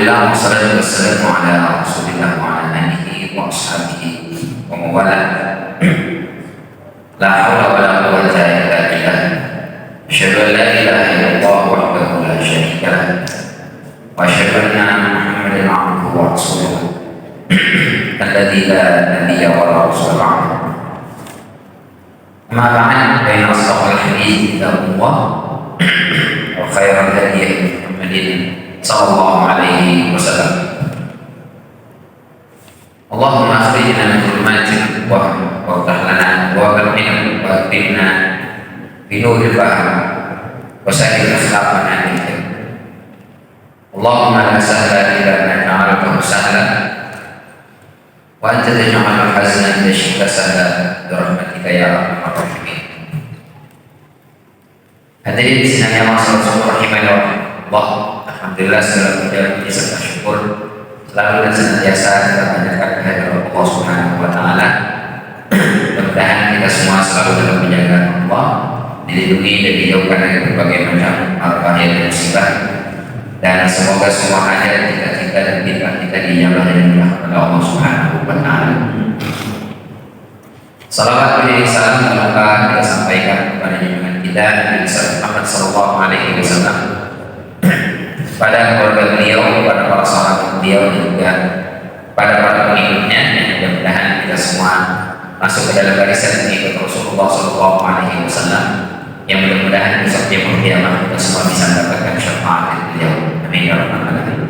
Alhamdulillah, wassalatu wassalamu ala Rasulillah wa ala alihi wa ashabihi wa mawalah. La haula wa la quwwata illa billah. Asyhadu an la ilaha illallah wahdahu la syarika lah. Wa asyhadu anna Muhammadan abduhu wa rasuluh. Alladzi la nabiyya wa la rasula ba'dahu. Amma ba'd, fa inna asdaqal hadits kitabullah wa khairal hadi Muhammadin sallallahu alaihi wasallam. Allahumma akhrijna min dhulumatil wahm wa iftah lana abwaabal ilm wa akrimna bi nuril fahm wa sahhil akhlaqana bil ilm. Allahumma la sahla illa ma ja'altahu sahlan wa anta taj'alul hazna idza syi'ta sahla bi rahmatika ya arhamar rahimin. Hadirin sekalian yang Allah rahimahullah, alhamdulillah segala puji serta syukur selalu dan senantiasa kita panjatkan kehadirat Allah Subhanahu wa taala. Mudah-mudahan kita semua selalu dalam penjagaan Allah, dilindungi dan dijauhkan dari berbagai macam bahaya dan musibah, dan semoga semua hajat kita dan kita dijabah dan dimudahkan oleh Allah Subhanahu wa taala. Salawat dan salam semoga kita sampaikan kepada junjungan kita Nabi Muhammad sallallahu alaihi wasallam, pada keluarga beliau, pada para sahabat beliau, dan juga pada para pengikutnya. Dan mudah-mudahan kita semua masuk ke dalam barisan pengikut Rasulullah sallallahu alaihi wasallam, yang mudah-mudahan besok dia kiamat kita semua bisa mendapatkan syafaat dari beliau. Amin ya rabbal alamin.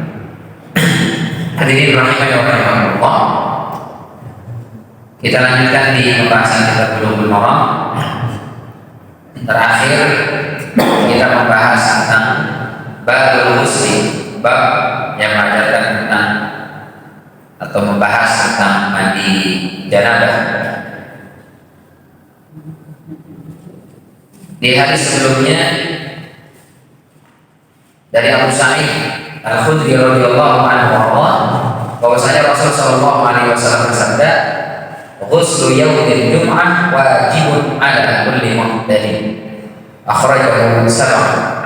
Hadirin rahimakumullah, kita lanjutkan di pembahasan kita Bulughul Maram. Terakhir kita membahas tentang babul ghusli, bab yang mengajarkan tentang atau membahas tentang mandi janabah. Di hadis sebelumnya dari Abu Sa'id Al-Khudri radhiyallahu anhu bahwasanya Rasul sallallahu alaihi wasallam bersabda, "Ghuslu yaumil jum'ah wajibun 'ala kulli muhdatsin." Akhrajahu Sab'ah.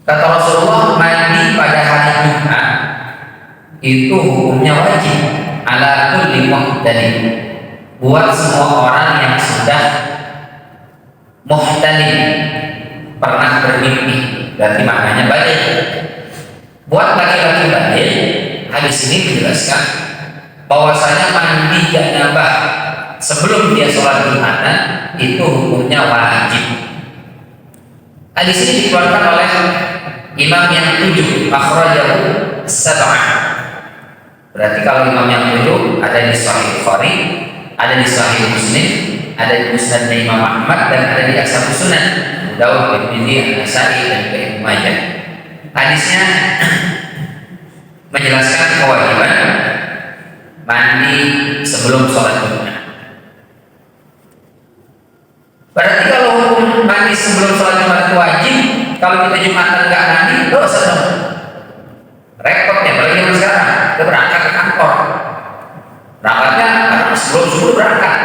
Kata Rasulullah, mandi pada hari Jumat itu hukumnya wajib, ala kulli muhtalim, buat semua orang yang sudah muhtalim, pernah bermimpi, berarti maknanya balik. Buat laki-laki balik, hadis ini menjelaskan bahwasanya mandi janabah sebelum dia sholat Jumatan itu hukumnya wajib. Hadis ini dikeluarkan oleh imam yang 7, akhrajahu Sab'ah. Berarti kalau imam yang 7 ada di Sahih Bukhari, ada di Sahih Muslim, ada di Musnadnya Imam Ahmad, dan ada di Ashabus Sunan Abu Dawud, Tirmidzi, An-Nasa'i, dan Ibnu Majah. Hadisnya menjelaskan kewajiban mandi sebelum sholat Jumat. Berarti kalau hukum mandi sebelum sholat Jumat itu wajib, kalau kita Jumatan nggak mandi, dosa dong. Repotnya, apalagi zaman sekarang kita berangkat ke kantor, berangkatnya karena sebelum subuh berangkat,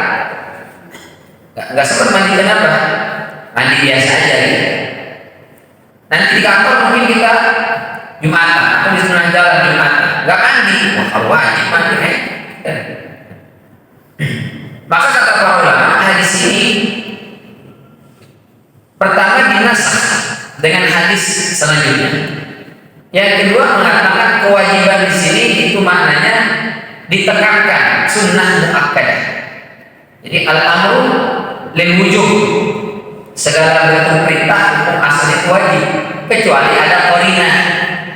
nggak sempat mandi janabah, mandi biasa aja gitu. Nanti di kantor mungkin kita Jumatan atau di tengah jalan Jumatan nggak mandi, wah kalau wajib mandi kan. Maka kata para ulama, hadis ini pertama dinasakh dengan hadis selanjutnya. Yang kedua mengatakan kewajiban di sini itu maknanya ditekankan, sunnah muakkadah. Jadi al-amru lil wujub, segala bentuk perintah hukum asalnya wajib, kecuali ada qarinah,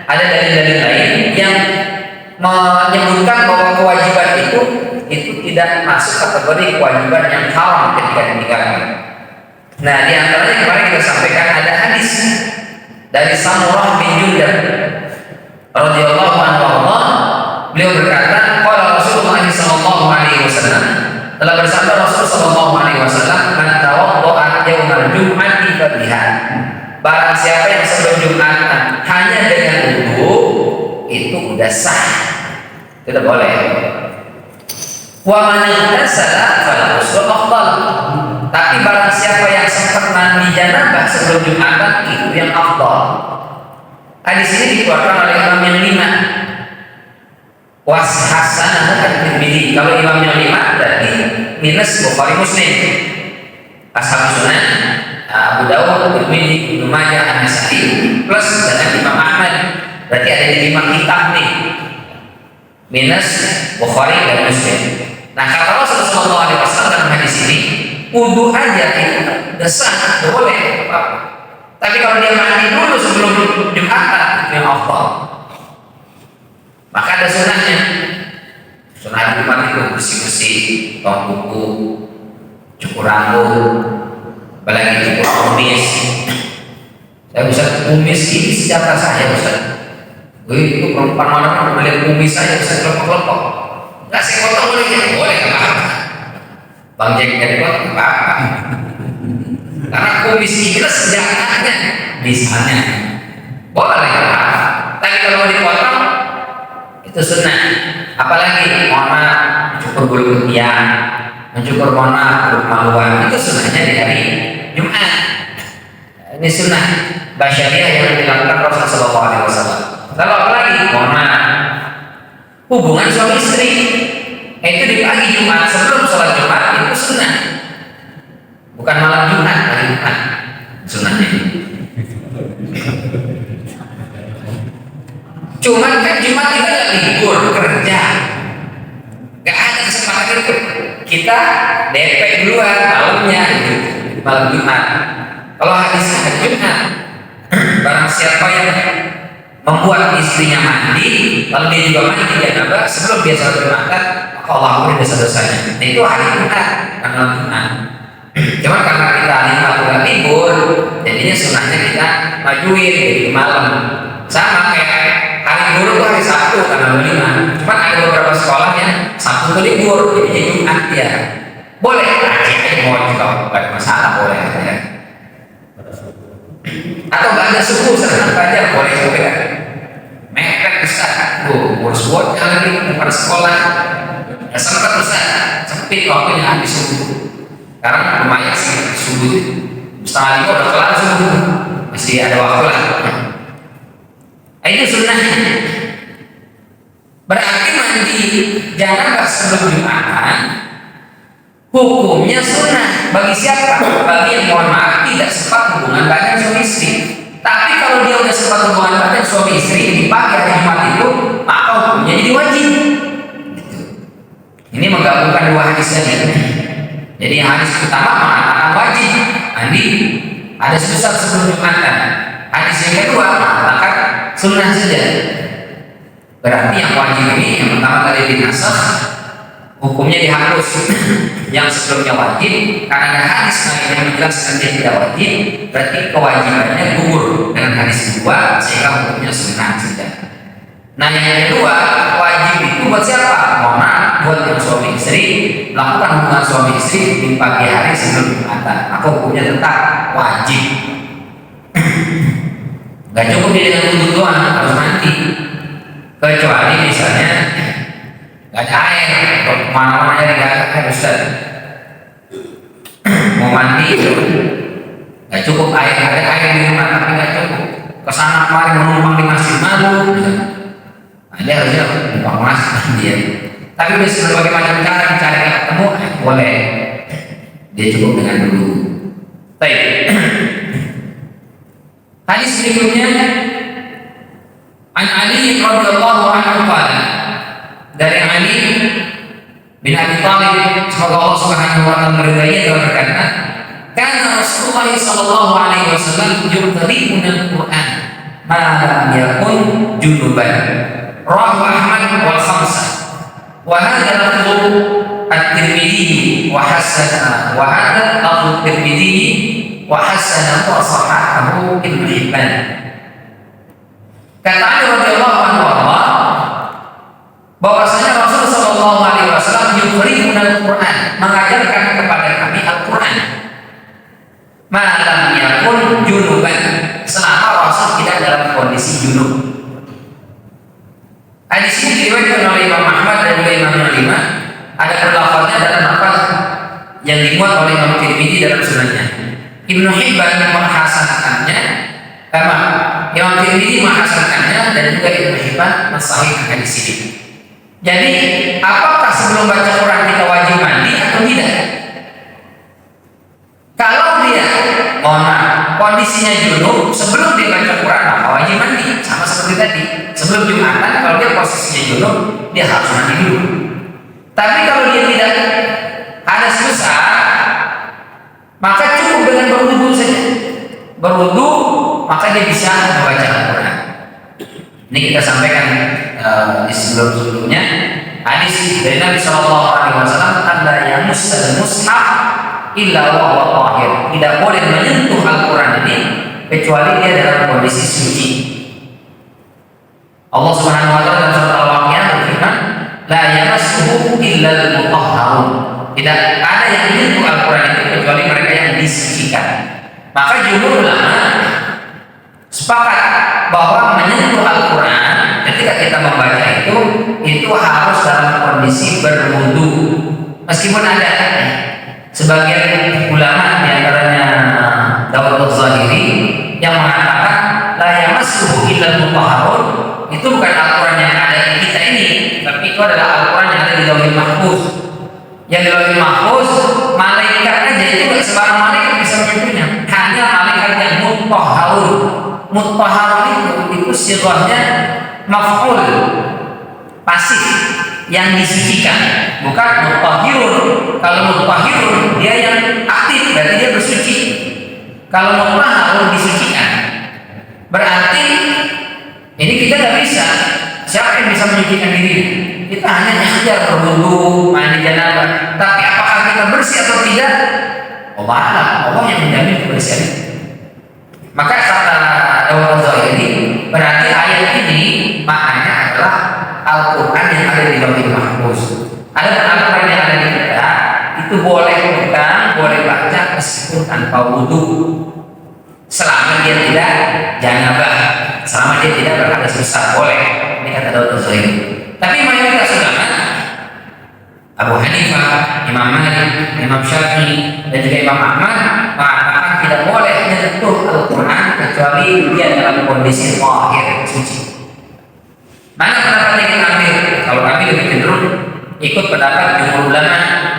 ada dalil-dalil lain yang menyebutkan bahwa kewajiban itu tidak masuk kategori kewajiban yang haram ketika ditinggalkan. Nah, di antaranya kemarin kita sampaikan ada hadis dari Samurah bin Jundab radhiyallahu anhu. Beliau berkata, qala Rasulullah sallallahu alaihi wasallam, telah bersabda Rasul sallallahu alaihi wasallam, "Man tawadda'a yaumal jum'ati fabiha." Barang siapa yang sebelum Jumatan hanya dengan wudu, itu udah sah. Itu udah boleh. Wa man igtasala fala ghuslu afdal. Tapi barang siapa yang sempat mandi janabah sebelum Jumatan, itu yang afdal. Hadis ini dikeluarkan oleh imam yang 5. Washasanahu at-Tirmidzi. Kalau imam yang 5 berarti minus Bukhari Muslim. Ashab Sunan Abu Dawud, Tirmidzi, Ibnu Majah, An-Nasa'i plus dengan Imam Ahmad. Berarti ada 5 kitab nih. Minus Bukhari dan Muslim. Nah, kata Rasulullah SAW dalam hadis ini, wudu aja itu desah, boleh apa. Tapi kalau dia mandi dulu sebelum Jumatan, itu yang afdal. Maka ada sunahnya. Sunah Jumat itu bersih-bersih, tong kuku, cukur rambut, apalagi cukur kumis. Saya bisa kumis ini sejahtera saya Ustaz. Itu perempuan mana melihat kumis saya bisa kelompok-kelompok. Nggak saya potong boleh ya? Boleh, nggak apa-apa. Bang Jack dari potong nggak apa-apa. Karena kumis itu sejahtera misalnya boleh, tapi kalau mau dipotong itu sunnah. Apalagi mohon cukur bulu ketiak, mencukur bulu maluan, itu sunnahnya di hari Jumat. Ini sunnah basyariah yang dilakukan Rasulullah SAW. Lalu apalagi mohon hubungan suami istri itu di pagi Jumat sebelum sholat Jumat itu sunnah, bukan malam Jumat, hari Jumat sunnahnya. Cuman kan Jumat kita nggak libur kerja, nggak ada kesempatan itu. Kita DP duluan tahunnya gitu, malam Jumat. Kalau hadisnya hari Jumat, barang siapa yang membuat istrinya mandi, lalu dia juga mandi dia nambah sebelum dia sholat Jumatan, maka Allah ampuni dosa-dosanya. Nah, itu hari Jumat, bukan malam Jumat. Cuma karena kita bukan libur, jadinya sunahnya kita majuin jadi malam. Sama kayak hari guru itu hari Sabtu tanggal 5. Cuma ada beberapa sekolah yang Sabtu itu libur, jadi Jumat ya. Boleh aja mau juga nggak ada masalah, boleh aja. Atau nggak ada subuh sekarang aja boleh juga. Mepet besar, ngurus buatnya lagi depan sekolah. Ya sempat besar, sempit waktunya habis subuh. Sekarang lumayan sih subuh, setengah 5 udah kelar subuh, masih ada waktu lah. Itu sunnahnya. Berarti mandi jangan sebelum Jumatan. Hukumnya sunnah bagi siapa? Bagi yang mohon maaf tidak sempat hubungan badan suami istri. Tapi kalau dia udah sempat hubungan badan suami istri di pagi hari Jumat itu, maka hukumnya jadi wajib. Ini menggabungkan dua hadis tadi. Jadi hadis pertama mengatakan wajib mandi ada sebesar sebelum Jumatan. Hadis yang kedua mengatakan sunnah saja. Berarti yang wajib ini yang pertama tadi dinasakh, hukumnya dihapus. Yang sebelumnya wajib karena ada hadis yang menjelaskan dia tidak wajib, berarti kewajibannya gugur dengan hadis kedua sehingga hukumnya sunnah saja. Nah yang kedua, wajib itu buat siapa? Buat yang suami istri melakukan hubungan suami istri di pagi hari sebelum Jumatan, maka hukumnya tetap wajib. Gak cukup dia dengan wudhu doang, harus mandi. Kecuali misalnya gak ada air, atau mana-mana yang gak ada air Ustaz. Mau mandi itu gak cukup air, ada air di rumah tapi gak cukup. Kesana kemarin menumpang di masjid malu, dia harusnya numpang masjid dia. Tapi bisa berbagai macam cara dicari gak ketemu, boleh. Dia cukup dengan dulu. Baik. Hadis berikutnya An Ali radhiyallahu anhu qala, dari Ali bin Abi Thalib semoga Allah Subhanahu wa taala meridainya telah berkata, "Kana Rasulullah sallallahu alaihi wasallam yuqri'una al-Qur'an ma lam yakun junuban." Rawahu Ahmad wal khamsah. Wa hadha lafdhu at-Tirmidzi wa hasana wa hadha lafdhu at-Tirmidzi wa hasana wa sahahahu Ibnu Hibban. Kata Ali radhiyallahu anhu bahwasanya Rasul sallallahu alaihi wasallam yuqri'una al-Qur'an, mengajarkan kepada kami Al-Qur'an. Ma lam yakun junuban, selama Rasul tidak dalam kondisi junub. Hadis ini diriwayatkan oleh Imam Ahmad dan juga Imam Al-Lima. Ada perlafaznya dalam lafaz yang dimuat oleh Imam Tirmidzi dalam sunannya. Ibnu Hibban menghasankannya Imam Tirmidzi menghasankannya dan juga Ibnu Hibban mensahihkan hadis ini. Jadi, apakah sebelum baca Quran kita wajib mandi atau tidak? Kalau dia, mohon maaf, kondisinya junub sebelum dia baca Quran maka wajib mandi, sama seperti tadi. Sebelum Jumatan kalau dia posisinya junub dia harus mandi dulu. Tapi kalau dia tidak hadas besar, maka cukup dengan berwudu saja. Berwudu maka dia bisa membaca Al-Quran. Ini kita sampaikan di sebelum-sebelumnya hadis dari Nabi Shallallahu Alaihi Wasallam, anda yang mushaf illa wa huwa tahir. Tidak boleh menyentuh Al-Quran ini kecuali dia dalam kondisi suci. Allah Subhanahu Wa Taala dalam surat Al-Waqiah berfirman, la yamassuhu illa al-mutahharun. Tidak ada yang menyentuh Al-Quran itu kecuali mereka yang disucikan. Maka jumhur ulama sepakat bahwa menyentuh Al-Quran ketika kita membaca itu harus dalam kondisi berwudu. Meskipun ada sebagian ulama di antaranya Dawud Az-Zahiri yang mengatakan la yamassuhu illa al-mutahharun, itu bukan Al-Quran yang ada di kita ini, tapi itu adalah Al-Quran yang ada di Lauhul Mahfuz. Yang di Lauhul Mahfuz malaikat aja itu nggak sembarang malaikat bisa menyentuhnya, hanya malaikat yang mutahharun. Mutahharun itu sirahnya maf'ul, pasif, yang disucikan, bukan mutahhirun. Kalau mutahhirun dia yang aktif, berarti dia bersuci. Kalau mutahharun disucikan, berarti ini kita nggak bisa. Siapa yang bisa menyucikan diri? Kita hanya ikhtiar berwudu, mandi janabah. Tapi apakah kita bersih atau tidak? Allah yang menjamin kebersihan. Maka kata Dawud Az-Zahiri, berarti ayat ini maknanya adalah Al-Quran yang ada di Lauhul Mahfuz. Ada Al-Quran yang ada di kita, itu boleh pegang, boleh baca meskipun tanpa wudu, selama dia tidak janabah, selama dia tidak berhadas besar, boleh. Ini kata Dawud Az-Zahiri. Tapi mayoritas ulama, Abu Hanifah, Imam Malik, Imam Syafi'i, dan juga Imam Ahmad mengatakan tidak boleh menyentuh Al-Quran kecuali dia dalam kondisi tahir, suci. Mana pendapat yang kita ambil? Kalau kami lebih cenderung ikut pendapat jumhur ulama.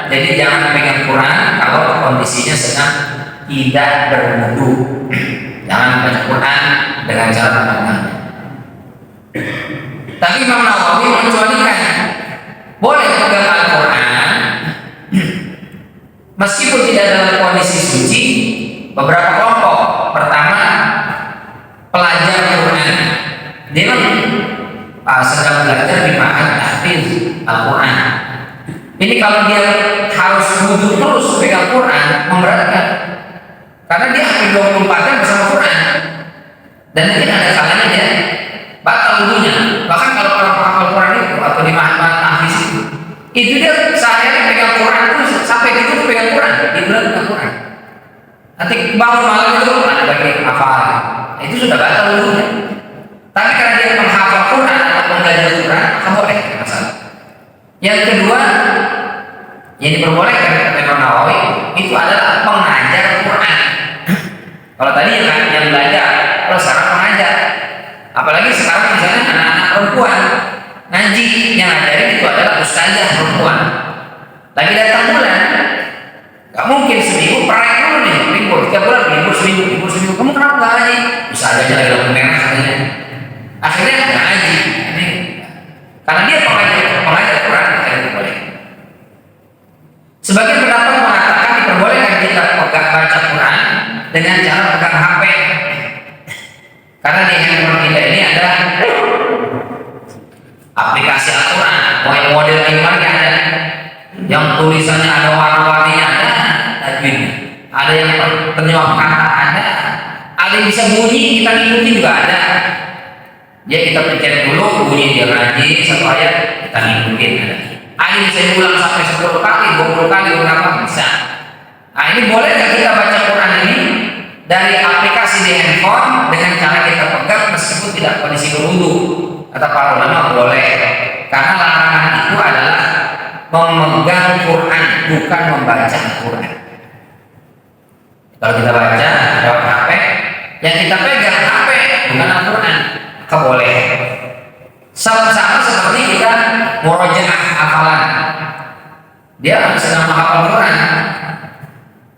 Jadi jangan pegang Quran kalau kondisinya sedang tidak berwudu. Jangan baca Quran dengan cara memandangnya. Tapi Imam Nawawi mengecualikan, boleh pegang Al-Quran meskipun tidak dalam kondisi suci. Beberapa kelompok. Pertama, pelajar Quran, dia sedang belajar di ma'had tahfiz Al-Quran. Ini kalau dia harus wudu terus pegang Quran memberatkan, karena dia hampir 24 jam bersama Quran, dan mungkin ada kalanya dia batal wudunya. Bahkan kalau orang Al-Quran itu atau di ma'had tahfiz itu dia sehari pegang Quran terus sampai tidur pegang Quran, dia belajar Quran. Nanti bangun malam itu ada bagi hafal, itu sudah batal wudunya. Tapi karena dia menghafal Quran atau belajar Quran, kamu boleh, masalah. Yang kedua, yang diperbolehkan kata Imam Nawawi itu adalah pengajar Quran. Kalau tadi yang belajar, kalau sekarang pengajar, apalagi sekarang misalnya anak-anak perempuan ngaji, yang ngajarin itu adalah ustazah perempuan. Lagi datang bulan, gak mungkin seminggu perai dulu nih, libur tiap bulan, libur seminggu. Kamu kenapa gak ngaji? Ustazah aja lagi lampu merah katanya. Akhirnya nggak ngaji, ini karena dia pengajar Quran, kita diperboleh. Sebagian pendapat mengatakan diperbolehkan kita pegang baca Quran dengan cara pegang HP, karena di handphone kita ini ada aplikasi Al-Quran, model gimana ada, yang tulisannya ada warna-warninya, ada tajwidnya, ada yang terjemah kata, ada yang bisa bunyi kita ngikutin juga ada. Ya kita pencet dulu bunyi dia ngaji satu ayat kita ngikutin. Ada bisa diulang sampai 10 kali, 20 kali, berapa bisa. Nah ini boleh nggak kita baca Quran ini dari aplikasi di handphone dengan cara kita pegang meskipun tidak kondisi berwudu? Kata para ulama boleh, karena larangan itu adalah memegang Quran, bukan membaca Quran. Kalau kita baca lewat HP, yang kita pegang HP bukan Al-Quran, boleh. Sama seperti kita murojaah hafalan. Dia sedang menghafal Quran,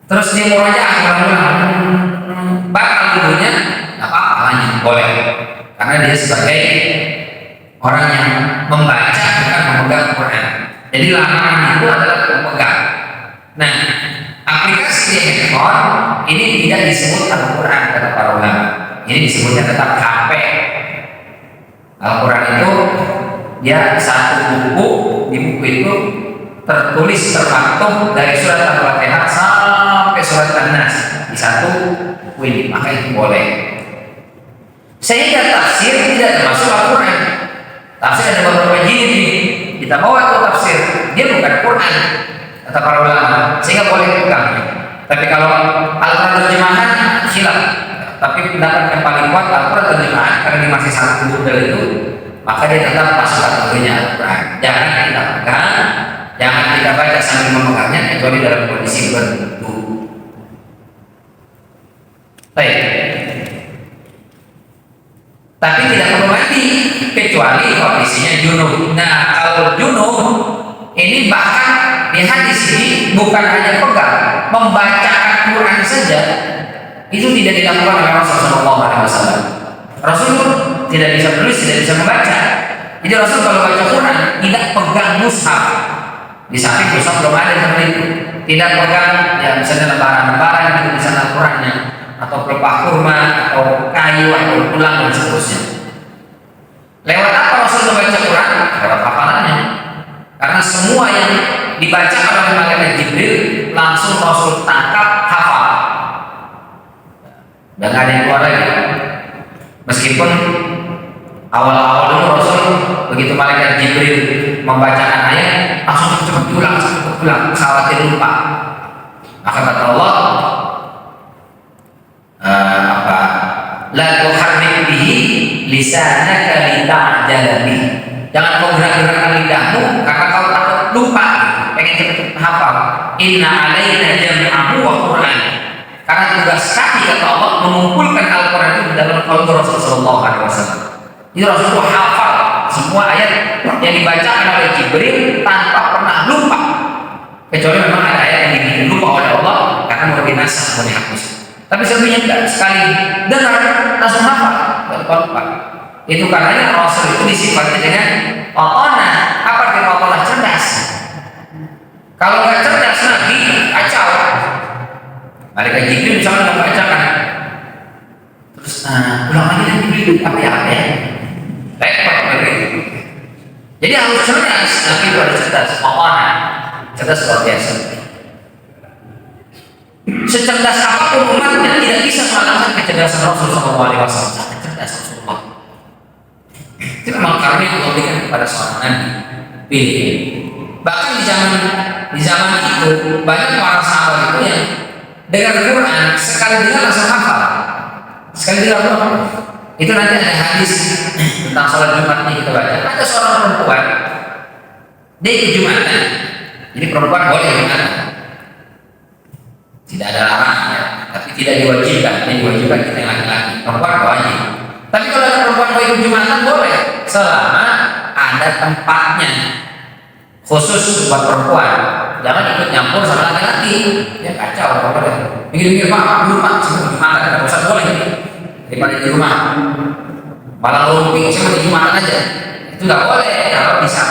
terus dia murojaah ulang-ulang, batal wudunya, nggak apa-apa, lanjut, boleh. Karena dia sebagai orang yang membaca bukan memegang Quran. Jadi larangan itu adalah memegang. Nah, aplikasi di handphone ini tidak disebut Al-Quran kata para ulama. Ini disebutnya tetap HP. Al-Quran itu dia satu buku, di buku itu tertulis termaktub dari surat Al-Fatihah sampai surat An-Nas di satu buku ini, maka itu boleh. Sehingga tafsir tidak termasuk Al-Quran. Tafsir ada beberapa jilid, kita bawa ke tafsir, dia bukan Quran kata para ulama, sehingga boleh pegang. Tapi kalau Al-Quran terjemahan khilaf. Tapi pendapat yang paling kuat Al-Quran terjemahan, karena ini masih satu model itu, maka dia tetap masuk kategorinya Al-Quran. Jangan kita pegang, jangan kita baca sambil memegangnya kecuali dalam kondisi berwudu. Baik. Tapi tidak perlu mandi kecuali kondisinya junub. Nah, kalau junub ini bahkan di hadis ini bukan hanya pegang, membaca Al-Quran saja itu tidak dilakukan oleh Rasulullah SAW. Rasul tidak bisa menulis, tidak bisa membaca. Jadi Rasul kalau baca Quran tidak pegang mushaf. Di samping mushaf belum ada seperti itu. Tidak pegang ya misalnya lembaran-lembaran itu misalnya Al-Qurannya, atau pelepah kurma, atau kayu, atau tulang dan seterusnya. Lewat apa Rasul membaca Quran? Lewat hafalannya. Karena semua yang dibaca oleh malaikat Jibril langsung Rasul tangkap, hafal. Dan ada yang keluar lagi. Meskipun awal-awal dulu Rasul begitu malaikat Jibril membacakan ayat langsung cepat diulang, khawatir lupa. Maka kata Allah, la tuharrik bihi lisanaka lita'jala bihi. Jangan kau gerak-gerakkan lidahmu karena kau takut lupa, pengen cepat hafal. Inna alaina jam'ahu wa Qur'an. Karena tugas kami kata Allah mengumpulkan Al-Quran itu di dalam qalbu Rasulullah SAW. Jadi Rasul itu hafal semua ayat yang dibacakan oleh Jibril tanpa pernah lupa, kecuali memang ada ayat yang dibikin lupa oleh Allah karena mau binasa, mau dihapus. Tapi selebihnya tidak, sekali dengar langsung hafal, tidak lupa. Itu karenanya Rasul itu disifati dengan otona. Apa arti otona? Cerdas. Kalau nggak cerdas nanti kacau. Malaikat Jibril misalnya nggak bacakan, terus ulang lagi dan Jibril apa ya? Repot begitu. Jadi harus cerdas, tapi itu harus cerdas. Otona, cerdas luar biasa. Secerdas apapun umatnya tidak bisa mengalahkan kecerdasan Rasulullah SAW. Sangat cerdas Rasulullah. Itu memang karunia Allah berikan kepada seorang nabi. Pilih. Bahkan di zaman itu banyak para sahabat itu yang dengar Quran sekali dengar langsung hafal. Sekali dengar hafal. Itu nanti ada hadis tentang sholat Jumat yang kita baca. Ada seorang perempuan, dia ikut Jumatan. Jadi perempuan boleh Jumatan. Tidak ada larangan, tapi tidak diwajibkan. Yang diwajibkan kita yang laki-laki. Perempuan wajib. Tapi kalau ada perempuan mau ikut Jumatan boleh, selama ada tempatnya khusus buat perempuan. Jangan ikut nyampur sama laki-laki. Ya kacau apa deh. Mikir-mikir Pak, dulu Pak, sebelum Jumatan ada bosan boleh. Daripada di rumah, malah lumping sama di Jumatan aja. Itu nggak boleh kalau bisa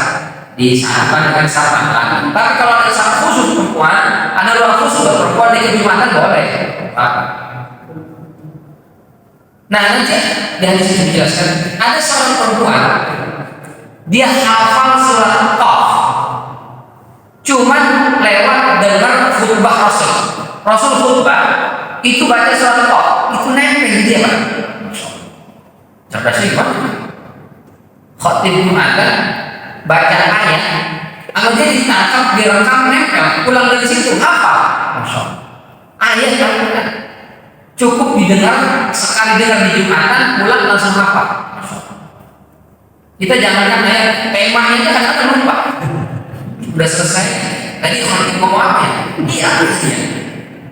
disamakan dengan sama laki. Tapi kalau ada sama khusus perempuan, ada ruang khusus buat perempuan di Jumatan boleh. Nah nanti di hadis itu dijelaskan ada seorang perempuan dia hafal surat Qaf, cuman lewat dengar khutbah Rasul khutbah itu baca surat Qaf, itu nempel di dia Pak. Cerdas sih Pak. Khatib Jumatan baca ayat, kalau dia ditangkap, direkam, nempel, pulang dari situ hafal. Ayat Al-Quran cukup didengar sekali dengar di Jumatan, pulang langsung hafal. Kita jangankan ayat temanya aja kadang lupa. Udah selesai. Tadi orang ngomong apa ya? Iya artinya.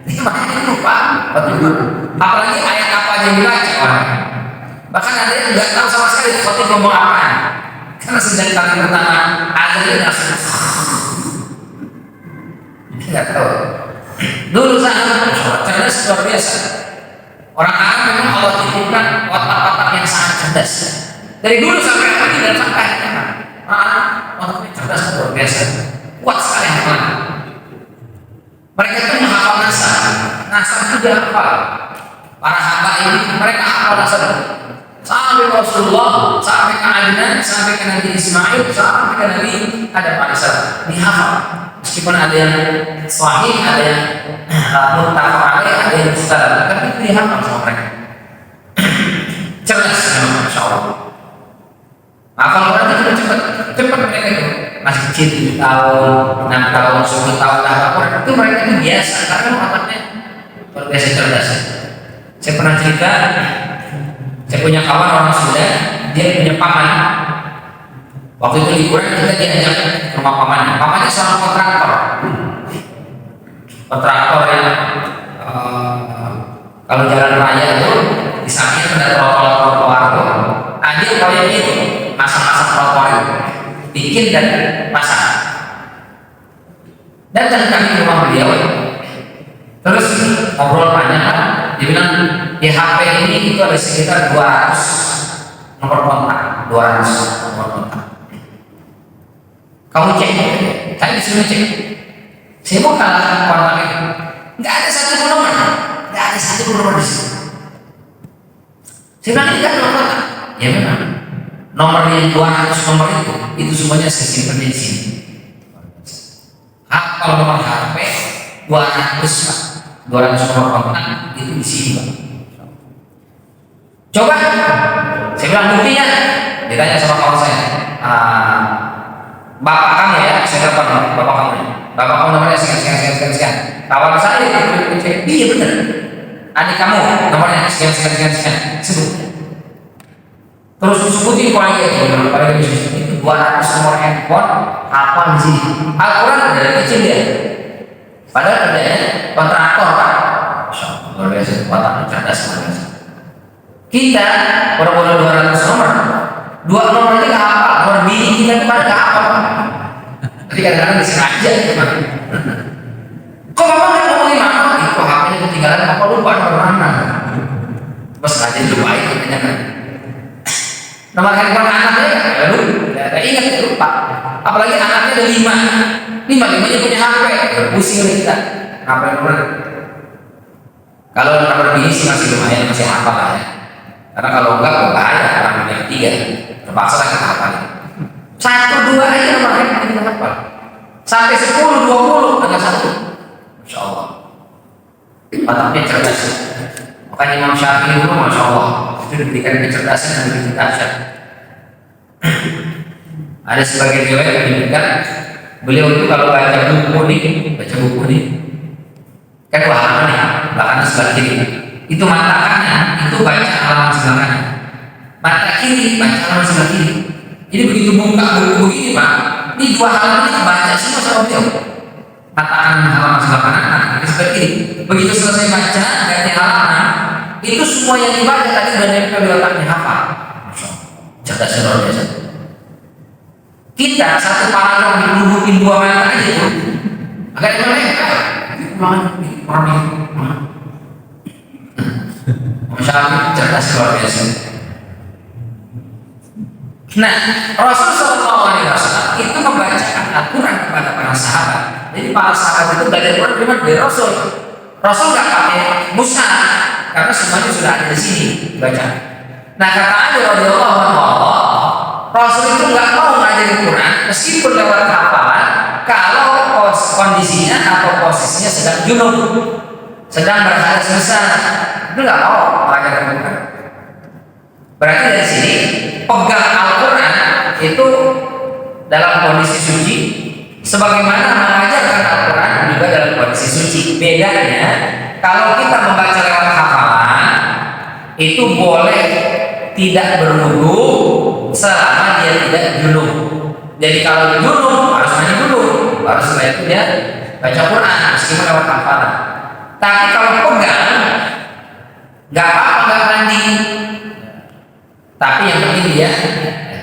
Ini makanya lupa. Apalagi ayat apa aja dibaca orang. Bahkan ada yang nggak tahu sama sekali khotib ngomong apaan, karena sejak kali pertama azan itu langsung nggak tahu. Dulu sangat cerdas luar biasa. Orang Arab memang Allah titipkan otak-otak yang sangat cerdas. Dari dulu sampai hari ini dan sampai akhirnya, otaknya cerdas luar biasa, kuat sekali hafalan. Mereka itu menghafal nasab itu dia hafal. Para hamba ini mereka hafal nasab sampai Rasulullah, sampai ke Adnan, sampai ke Nabi Ismail, sampai ke Nabi Adam alaihissalam dihafal. Meskipun ada yang sahih, ada yang muttafaq alaih, ada yang mustahil, tapi itu dihafal sama mereka. Cerdas memang, masya Allah. Hafal Quran itu cepat mereka itu. Masih kecil 7 tahun, 6 tahun, 10 tahun hafal Quran itu mereka itu biasa karena otaknya luar biasa cerdas. Saya pernah cerita, saya punya kawan orang Sunda, dia punya paman. Waktu itu liburan kita diajak ke rumah pamannya. Pamannya seorang kontraktor yang kalau jalan raya itu di samping ada trotoar itu. Dia proyeknya itu masang-masang trotoar itu, bikin dan pasang. Datang kami ke rumah beliau, terus ngobrol panjang. Dia bilang di HP ini itu ada sekitar 200 nomor kontak, 200 nomor kontak. Kamu cek, saya disuruh cek. Saya mau kalah kontaknya, nggak ada satu nomor, nggak ada satu nomor di situ. Saya bilang ini kan nomor kontak, ya memang. Nomor yang 200 nomor itu semuanya saya simpan di sini. Kalau nomor HP 200 nomor kontak itu di sini, Pak. Coba, saya bilang buktinya. Ditanya sama kawan saya. Bapak kamu ya, saya telepon bapak kamu ya. Bapak kamu nomornya sekian. Kawan saya itu, iya benar. Adik kamu nomornya sekian. Sebut. Terus sebutin kualitas itu 200 nomor handphone apa di sini. Al-Quran dari kecil dia. Padahal kerjanya kontraktor Pak. Luar biasa, otaknya cerdas luar biasa. Kita orang 200 nomor. 2 nomor aja nggak hafal, nomor bini kita kemarin nggak hafal. Tapi kadang-kadang disengaja gitu kan. Kok bapak nggak ngomongin mana? Itu HP-nya ketinggalan, bapak lupa nomor mana? Pas sengaja lupain katanya kan. Nomor handphone anaknya lalu nggak ingat ya lupa. Apalagi anaknya ada 5 limanya punya HP, pusing oleh kita. HP nomor. Kalau nomor bini sih masih lumayan, masih hafal lah ya. Karena kalau enggak bahaya, orang punya 3 terpaksa lah kita hafal. 1, 2 aja nomor handphone kita hafal. Sampai 10, 20 ada 1. Masya Allah. Otaknya cerdas. Makanya Imam Syafi'i dulu, masya Allah, itu diberikan kecerdasan yang begitu dahsyat. Ada sebagian riwayat yang menyebutkan beliau itu kalau baca buku nih, kan halaman nih, belakangnya sebelah kiri. Itu mata kanan itu baca halaman sebelah kanan, mata kiri baca halaman sebelah kiri. Jadi begitu buka buku begini Pak, ini 2 halaman ini baca semua sama beliau. Mata kanan halaman sebelah kanan, mata kiri sebelah kiri. Begitu selesai baca ganti halaman, itu semua yang dibaca tadi udah nempel di otaknya, hafal. Cerdas luar biasa. Kita satu paragraf dibubuhin 2 mata aja itu agak mereka Masyarakat cerdas luar biasa. Nah, Rasulullah SAW itu membacakan Al-Quran kepada para sahabat. Jadi para sahabat itu belajar Quran cuma dari Rasul. Rasul nggak pakai mushaf karena semuanya sudah ada di sini baca. Nah, kata Ali radhiyallahu anhu, Rasul itu nggak mau ngajarin Quran meskipun lewat hafalan kalau kondisinya atau posisinya sedang junub, sedang berhadas besar, itu nggak mau mengajarkan Quran. Berarti dari sini pegang Al-Quran itu dalam kondisi suci, sebagaimana mengajarkan Al-Quran juga dalam kondisi suci. Bedanya kalau kita membaca lewat hafalan itu boleh tidak berwudu selama dia tidak junub. Jadi kalau dia junub harus mandi dulu, baru setelah itu dia baca Quran meskipun lewat hafalan. Tapi kalau pegang nggak apa-apa nggak mandi, Tapi yang penting dia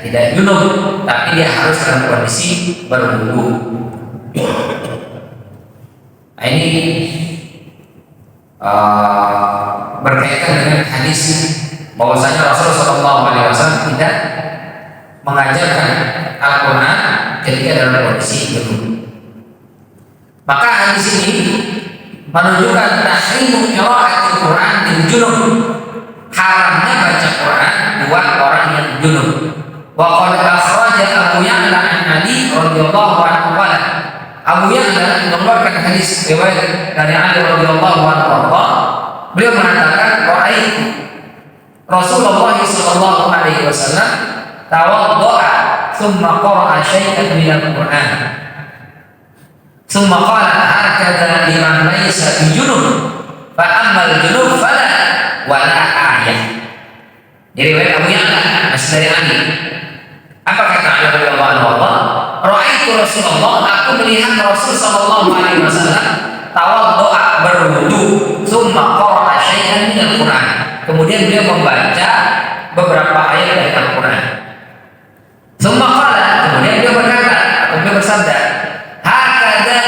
tidak junub, tapi dia harus dalam kondisi berwudu. Nah, ini berkaitan dengan hadis bahwasanya Rasulullah SAW tidak mengajarkan Al-Quran ketika dalam kondisi junub. Maka hadis ini menunjukkan tahrimu qiraatil Quran bil junub, haramnya baca Quran buat orang yang junub. Wa qad akhraja Abu Ya'la an Ali radhiyallahu anhu qala, Abu Ya'la mengeluarkan hadis riwayat dari Ali radhiyallahu anhu, beliau mengatakan ra'aitu Rasulullah sallallahu alaihi wasallam tawadda'a thumma qara'a syai'an min al-Quran. Thumma qala hakadha liman laysa bijunub fa ammal junub fala wala ayah. Jadi riwayat Abu Ya'la masih dari Ali. Apa kata Ali radhiyallahu anhu? Ra'aitu Rasulullah, aku melihat Rasul sallallahu alaihi wasallam tawadda'a berwudu, thumma qara'a syai'an min al-Quran. Kemudian beliau membaca beberapa ayat dari Al-Quran. Thumma qala, kemudian beliau berkata atau beliau bersabda,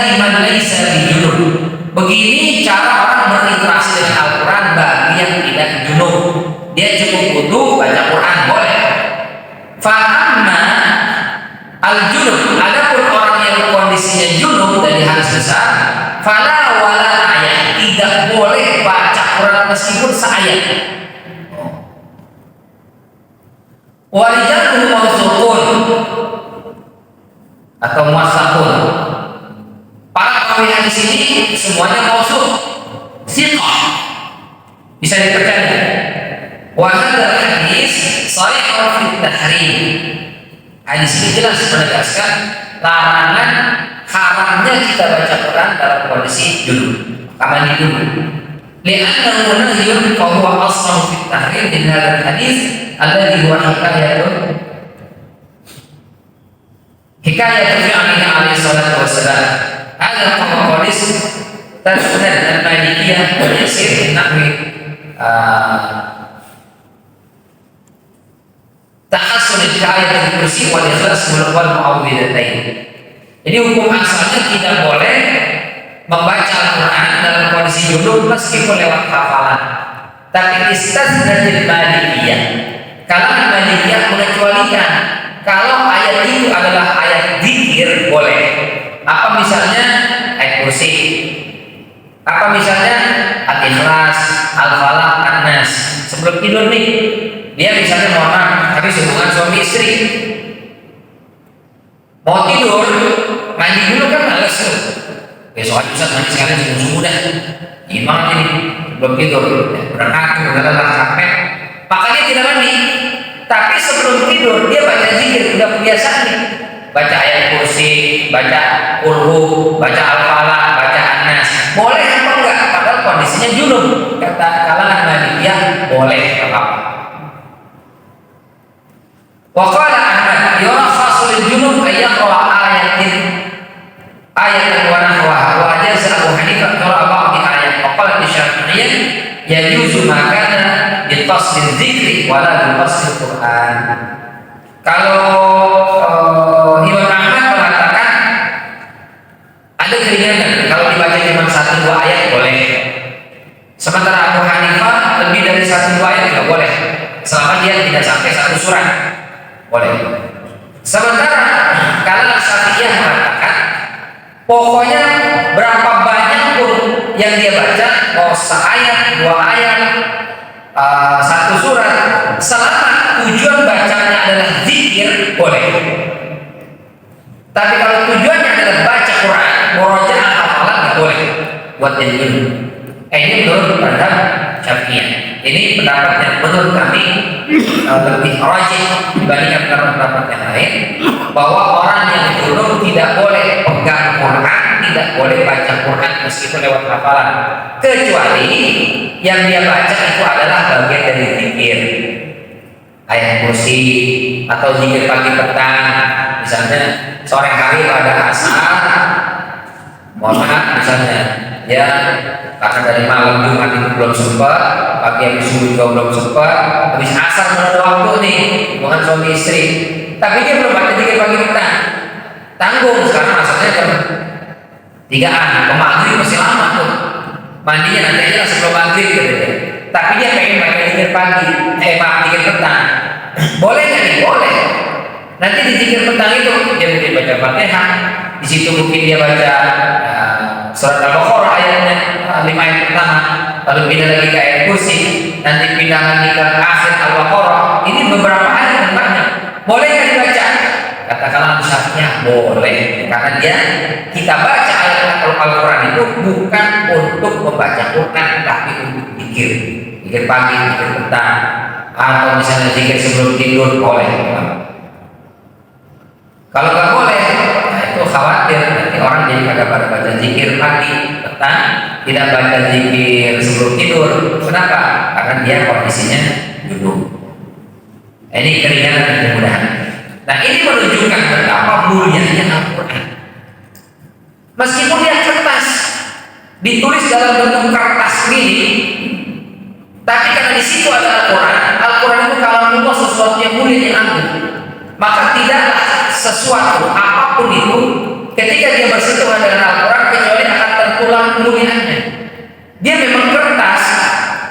liman laisa bijunub. Begini cara orang berinteraksi dengan Al-Quran bagi yang tidak junub. Dia cukup wudu baca Quran boleh. Fa amma al-junub, adapun orang yang kondisinya junub dari hadas besar, fala wala ayat, tidak boleh baca Quran meskipun seayat. Wa rijaluhu mawsuqun atau muwassaqun. Para perawi hadis ini semuanya mausuf, thiqah, bisa dipercaya. Wa hadzal hadis sharihun fi tahrim. Hadis ini jelas menegaskan larangan haramnya kita baca Quran dalam kondisi junub. Kapan junub? Li'annahu nahyun fa huwa aslan fi tahrim min hadzal hadis alladhi huwa hikayatun fi'lihi alaihi salatu wassalam. Ada qawqalis tasnad al-Malikiyah wa yasir nahwi tahassul al-ayat al-kursi wal ikhlas wal mu'awwidhatain. Jadi hukum asalnya tidak boleh membaca Al-Quran dalam kondisi junub meskipun lewat hafalan. Tapi istasnad al-Malikiyah, kalangan Malikiyah mengecualikan kalau ayat itu adalah ayat zikir boleh. Apa misalnya ayat kursi, apa misalnya Al-Ikhlas, Al-Falaq, An-Nas. Sebelum tidur nih, dia misalnya mohon maaf habis hubungan suami istri, mau tidur mandi dulu kan males tuh. Besok aja Ustaz mandi sekalian subuh dah. Gimana ini belum tidur, udah ngantuk, udah lelah capek, makanya tidak mandi. Tapi sebelum tidur dia baca zikir, udah kebiasaan nih. Baca ayat kursi, baca Qul, baca Al-Falaq, baca An-Nas. Boleh apa enggak? Padahal kondisinya junub. Kata kalangan Malikiyah boleh apa? Wa qala Ahmad yurakhasu lil junub ay yaqra ayatan wa nahwaha wa ajaza Abu Hanifah qira'a ba'd ayat. Wa qala Syafi'iyyah yajuzu ma kana bi qasdil dzikri wa la bi qasdil Qur'an. Kalau Imam Ahmad mengatakan ada keringanan kalau dibaca cuma 1-2 ayat boleh. Sementara Abu Hanifah lebih dari 1-2 ayat tidak boleh, selama dia tidak sampai 1 surat boleh. Sementara kalau Syafi'iyah mengatakan pokoknya berapa banyak pun yang dia baca, mau seayat, 2 ayat, 1 surat, selama tujuan bacanya adalah zikir boleh. Tapi kalau tujuannya adalah baca Quran, murojaah hafalan nggak boleh buat yang dulu. Ini menurut pendapat Syafi'iyah. Ini pendapat yang menurut kami lebih rajih dibandingkan pendapat yang lain, bahwa orang yang dulu tidak boleh pegang Quran, tidak boleh baca Quran meskipun lewat hafalan, kecuali yang dia baca itu adalah bagian dari zikir, ayat kursi atau zikir pagi petang. Misalnya sore hari pada asar, mohon maaf misalnya ya karena dari malam Jumat itu belum sempat, pagi habis subuh juga belum sempat, habis asar belum ada waktu nih, bukan suami istri, tapi dia belum ada tiga pagi petang, tanggung sekarang maksudnya jam 3-an, ke maghrib masih lama tuh, mandinya nanti aja sebelum maghrib gitu ya. Tapi dia pengen pakai zikir pagi, zikir petang, boleh nggak nih? Boleh. Nanti di zikir petang itu dia mungkin baca Fatihah, di situ mungkin dia baca surat Al-Baqarah ayatnya 5 ayat pertama, lalu pindah lagi ke ayat kursi, nanti pindah lagi ke akhir Al-Baqarah. Ini beberapa ayat tempatnya. Boleh nggak dibaca? Katakanlah misalnya boleh, karena kita baca ayat Al-Quran itu bukan untuk membaca Quran, tapi untuk zikir pagi, zikir petang, atau misalnya zikir sebelum tidur boleh. Kalau nggak boleh, nah itu khawatir nanti orang jadi kagak pada baca zikir pagi, petang, tidak baca zikir sebelum tidur. Kenapa? Karena dia kondisinya junub. Ini keringanan dan kemudahan. Nah ini menunjukkan betapa mulianya Al-Quran. Meskipun dia kertas, ditulis dalam bentuk kertas ini, tapi karena di situ ada Al-Quran, Al-Quran itu kalau Allah sesuatu yang mulia yang agung, maka tidaklah sesuatu apapun itu ketika dia bersentuhan dengan Al-Quran kecuali akan tertulang kemuliaannya. Dia memang kertas,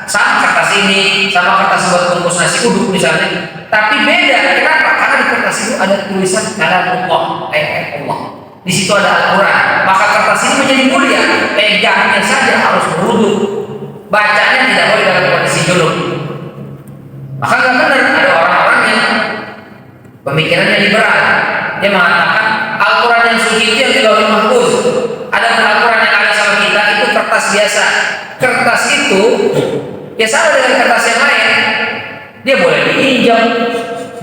sama kertas ini, sama kertas buat bungkus nasi uduk misalnya, tapi beda. Kenapa? Karena di kertas itu ada tulisan kalam Allah, ayat Allah. Di situ ada Al-Quran, maka kertas ini menjadi mulia. Pegangnya saja harus berwudu, bacanya tidak boleh dalam kondisi junub. Maka nggak benar ada orang-orang yang pemikirannya liberal. Dia mengatakan Al-Quran yang suci itu yang di Lauhul Mahfuz. Ada Al-Quran yang ada sama kita itu kertas biasa. Kertas itu ya sama dengan kertas yang lain. Dia boleh diinjak,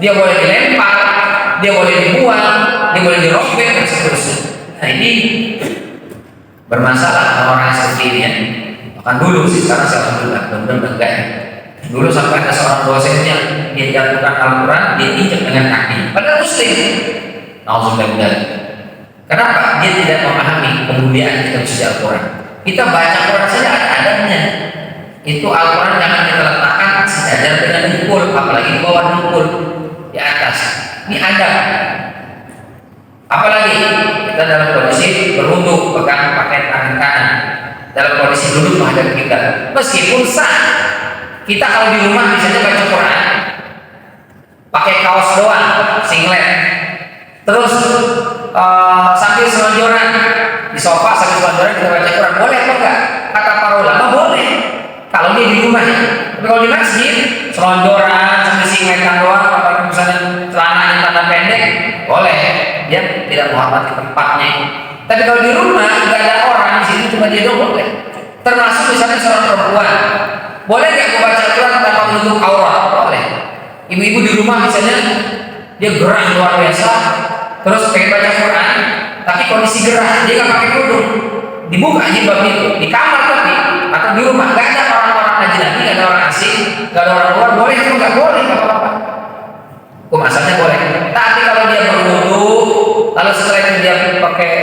dia boleh dilempar, dia boleh dibuang, dia boleh dirobek dan seterusnya. Nah ini bermasalah orang seperti ini ya. Bahkan dulu sih, sekarang saya benar-benar enggak. Dulu sampai ada seorang dosen yang dia jatuhkan Al-Quran, dia injak dengan kaki. Padahal Muslim. Alhamdulillah. Kenapa? Dia tidak memahami kemuliaan kita baca Al-Quran. Kita baca Quran saja ada adabnya. Itu Al-Quran jangan kita letakkan sejajar dengan dengkul, apalagi di bawah dengkul, di atas. Ini adab. Apalagi kita dalam kondisi berwudu, pegang pakai tangan kanan, dalam kondisi duduk menghadap kita. Meskipun sah, kita kalau di rumah misalnya baca Quran, pakai kaos doang, singlet, terus sambil selonjoran di sofa sambil selonjoran kita baca Quran, boleh apa enggak? Kata para ulama boleh. Kalau dia di rumah, tapi kalau di masjid selonjoran sambil singletan doang, apalagi misalnya celananya tanda pendek, boleh. Dia tidak menghormati tempatnya. Tapi kalau di rumah nggak ada orang di situ cuma dia doang, boleh. Termasuk misalnya seorang perempuan, boleh nggak membaca Quran tanpa menutup aurat? Boleh. Ibu-ibu di rumah misalnya dia gerah luar biasa, terus pengen baca Quran, tapi kondisi gerah, dia nggak pakai kerudung, dibuka jilbab itu di kamar tapi atau di rumah nggak ada orang-orang ajnabi, nggak ada orang asing, nggak ada orang luar, boleh atau nggak boleh? Nggak apa-apa. Hukum asalnya boleh. Tapi kalau dia berwudu, lalu setelah itu dia pakai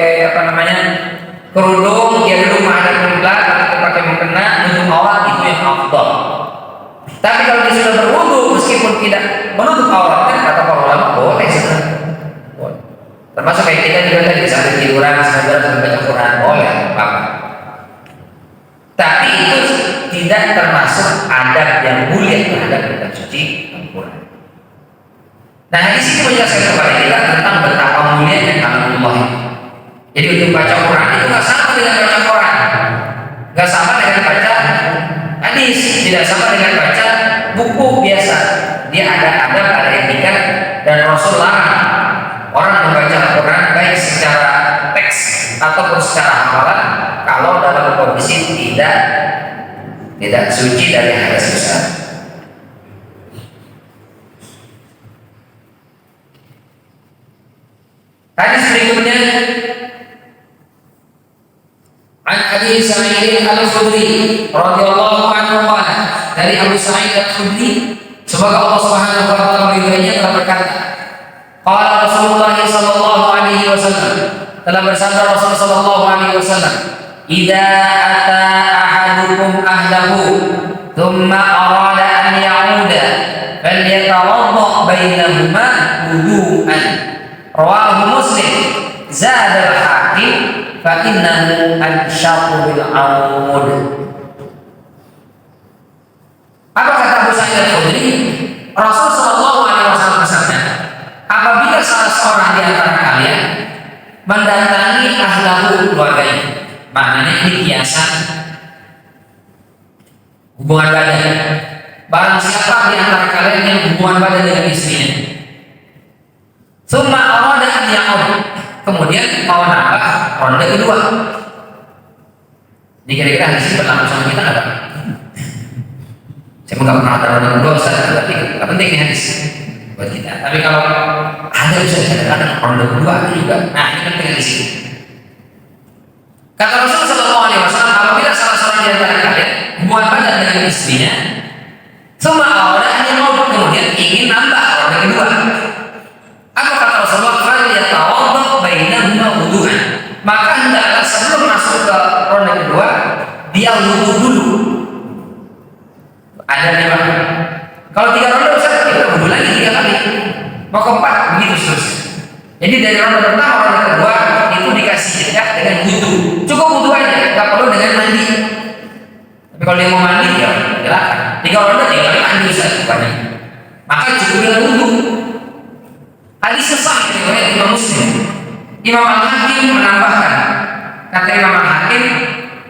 kerudung, dia duduk menghadap kiblat atau pakai mukena menutup aurat, itu yang afdal. Tapi kalau dia sudah berwudu meskipun tidak menutup auratnya, kata para ulama boleh sebenarnya. Boleh. Termasuk kayak kita juga tadi sambil tiduran, sambil baca Quran, boleh apa? Tapi itu tidak termasuk adab yang mulia terhadap kitab suci Al-Quran. Nah, di sini menjelaskan kepada kita tentang betapa mulianya kalamullah. Jadi untuk baca Quran itu nggak sama dengan baca Quran, nggak sama dengan baca hadis, tidak sama dengan baca buku biasa. Dia ada adab, ada etika, dan Rasul larang orang membaca Quran baik secara teks ataupun secara hafalan kalau dalam kondisi tidak suci dari hadas besar. Hadis berikutnya An Abi Sa'id Al-Khudri radhiyallahu anhu qala, dari Abu Sa'id Al-Khudri semoga Allah Subhanahu wa taala meridhoinya, telah berkata, qala Rasulullah sallallahu alaihi wasallam, telah bersabda Rasulullah sallallahu alaihi wasallam, idza ata ahadukum ahlahu thumma arada an ya'uda falyatawadda bainahuma wudu'an. Rawahu Muslim. Zada al-Hakim fa innahu ansyaqu bil 'aud. Apa kata Abu Sa'id Al-Khudri? Rasul sallallahu alaihi wasallam bersabda, apabila salah seorang di antara kalian mendatangi ahlahu keluarganya, maknanya ini kiasan hubungan badan. Barang siapa di antara kalian yang hubungan badan dengan istrinya, summa arada an ya'ud, kemudian mau nambah ronde kedua. Ini kira-kira hadis berlaku sama kita nggak? Saya nggak pernah ada ronde kedua, tapi nggak penting nih hadis buat kita. Tapi kalau ada bisa dikatakan ronde kedua itu juga. Nah, ini penting di sini. Kata Rasulullah SAW, apabila salah seorang di antara kalian hubungan badan dengan istrinya, semua orang yang mau kemudian ingin nambah ronde kedua. Apa kata Rasulullah? Falyatawadda bainahuma wudu'an. Maka hendaklah sebelum masuk ke ronde kedua, dia wudu dulu. Ada memang. Kalau 3 ronde Ustaz, kita wudu lagi 3 kali. Mau keempat, begitu seterusnya. Jadi dari ronde pertama, ronde kedua itu dikasih jeda dengan wudu. Cukup wudu aja, nggak perlu dengan mandi. Tapi kalau dia mau mandi, ya silakan. 3 ronde 3 kali mandi Ustaz, maka cukup dengan wudu. Hadis sahih riwayat Imam Muslim. Imam Al-Hakim menambahkan, kata Imam Al-Hakim,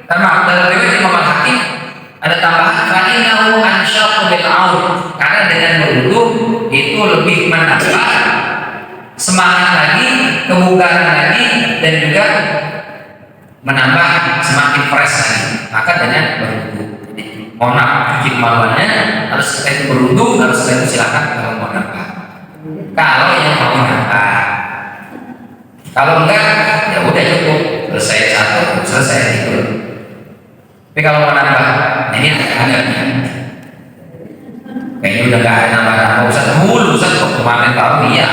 dalam riwayat Imam Al-Hakim ada tambahan fa'innahu ansyaqu bil 'aud, karena dengan berwudu itu lebih menambah semangat lagi, kebugaran lagi, dan juga menambah semakin fresh lagi. Maka dengan berwudu. Jadi, mohon maaf, cuci kemaluannya harus setelah itu berwudu, harus setelah itu silakan kalau mau nambah. Kalau yang mau nambah, kalau enggak ya udah cukup, selesai selesai tidur. Tapi kalau mau nambah, ini ada kayaknya udah nggak ada nambah Ustaz mulu Ustaz kok kemarin tahu iya.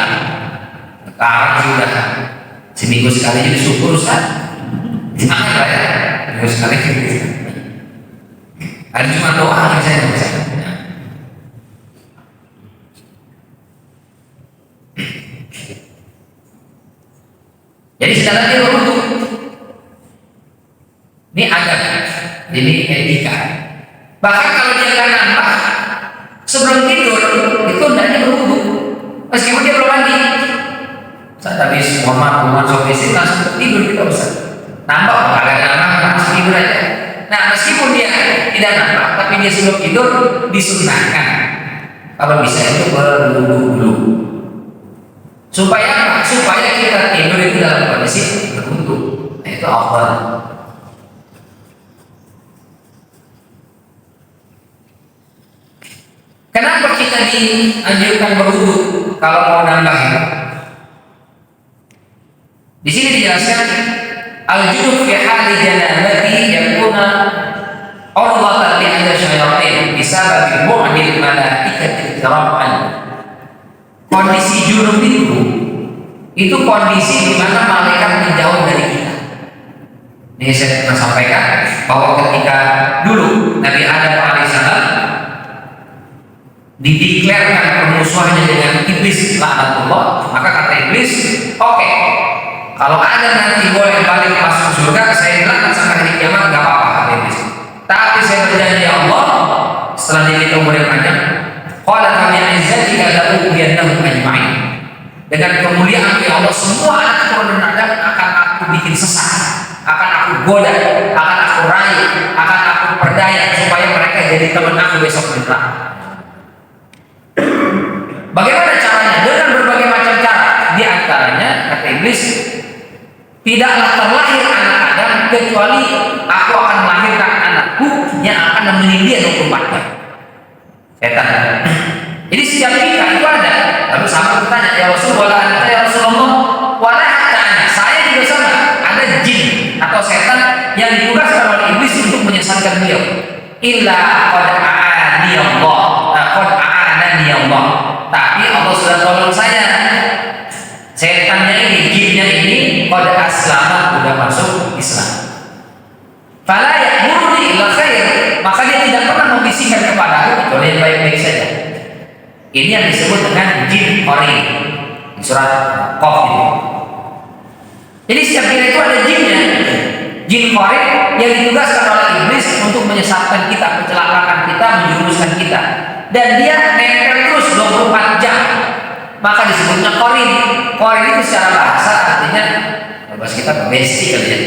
Sekarang sudah seminggu sekali jadi syukur Ustaz. Jangan lah ya, seminggu sekali jadi. Ada cuma doa yang saya bisa. Jadi sekarang dia berwudu. Ini agak, ini etika. Bahkan kalau dia akan nambah sebelum tidur itu hendaknya berwudu, meskipun dia belum mandi. Saat habis mohon maaf sofistik langsung tidur kita Ustaz. Nambah agak nambah langsung tidur aja. Nah meskipun dia tidak nambah, tapi dia sebelum tidur disunahkan kalau bisa itu berwudu dulu. Supaya apa? Supaya kita tidur itu dalam kondisi berwudu. Nah, itu afdal. Kenapa kita dianjurkan berwudu kalau mau nambah? Di sini dijelaskan al-junub fi hali janabati yakuna urwatan li hadha syayatin bisabab bu'dil malaikati rabban. Kondisi junub itu kondisi di mana malaikat menjauh dari kita. Ini saya pernah sampaikan bahwa ketika dulu Nabi Adam alaihissalam dideklarkan permusuhannya dengan iblis laknatullah, maka kata iblis, oke, kalau Adam nanti boleh balik masuk surga, saya bilang sampai hari kiamat nggak apa-apa kata iblis. Tapi saya berjanji ya Allah, setelah dia kita umur yang panjang, qala fa bi'izzati la ughwiyannahum ajma'in. Dengan kemuliaan ya Allah, semua anak keturunan Adam akan aku bikin sesat, akan aku goda, akan aku rayu, akan aku perdaya supaya mereka jadi teman aku besok di neraka. Bagaimana caranya? Dengan berbagai macam cara. Di antaranya kata iblis, tidaklah terlahir anak Adam kecuali aku akan melahirkan anakku yang akan nemenin dia 24 jam. Setan. Jadi setiap kita itu ada. Lalu sahabat bertanya, ya Rasulullah, ya Rasulullah, wala hatta saya juga sama. Ada jin atau setan yang ditugaskan oleh iblis untuk menyesatkan beliau. Illa qad a'ani Allah, qad a'ani Allah. Tapi Allah sudah tolong saya. Setannya ini, jinnya ini, qad aslama, sudah masuk Islam. dia baik-baik saja. Ini yang disebut dengan jin qarin di surat Qaf itu. Jadi setiap kita itu ada jinnya, jin qarin yang ditugaskan oleh iblis untuk menyesatkan kita, mencelakakan kita, menjurumuskan kita, dan dia nempel terus 24 jam. Maka disebutnya qarin. Qarin itu secara bahasa artinya, bahasa kita besti kali ya.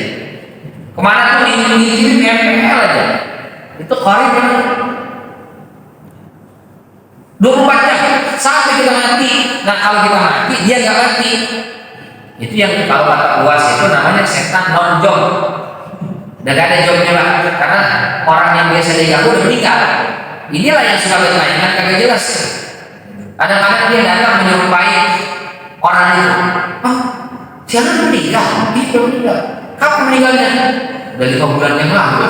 Kemana tuh ini nempel aja. Itu qarin kan 24 jam sampai kita mati. Nah kalau kita mati dia nggak mati. Itu yang kalau kata UAS itu namanya setan non job. Dan gak ada jobnya Pak, karena orang yang biasa diganggu udah meninggal. Inilah yang suka bermain kagak jelas. Kadang-kadang dia datang menyerupai orang itu. Oh, siapa meninggal? Dia meninggal. Kapan meninggalnya? Udah 5 bulan yang lalu.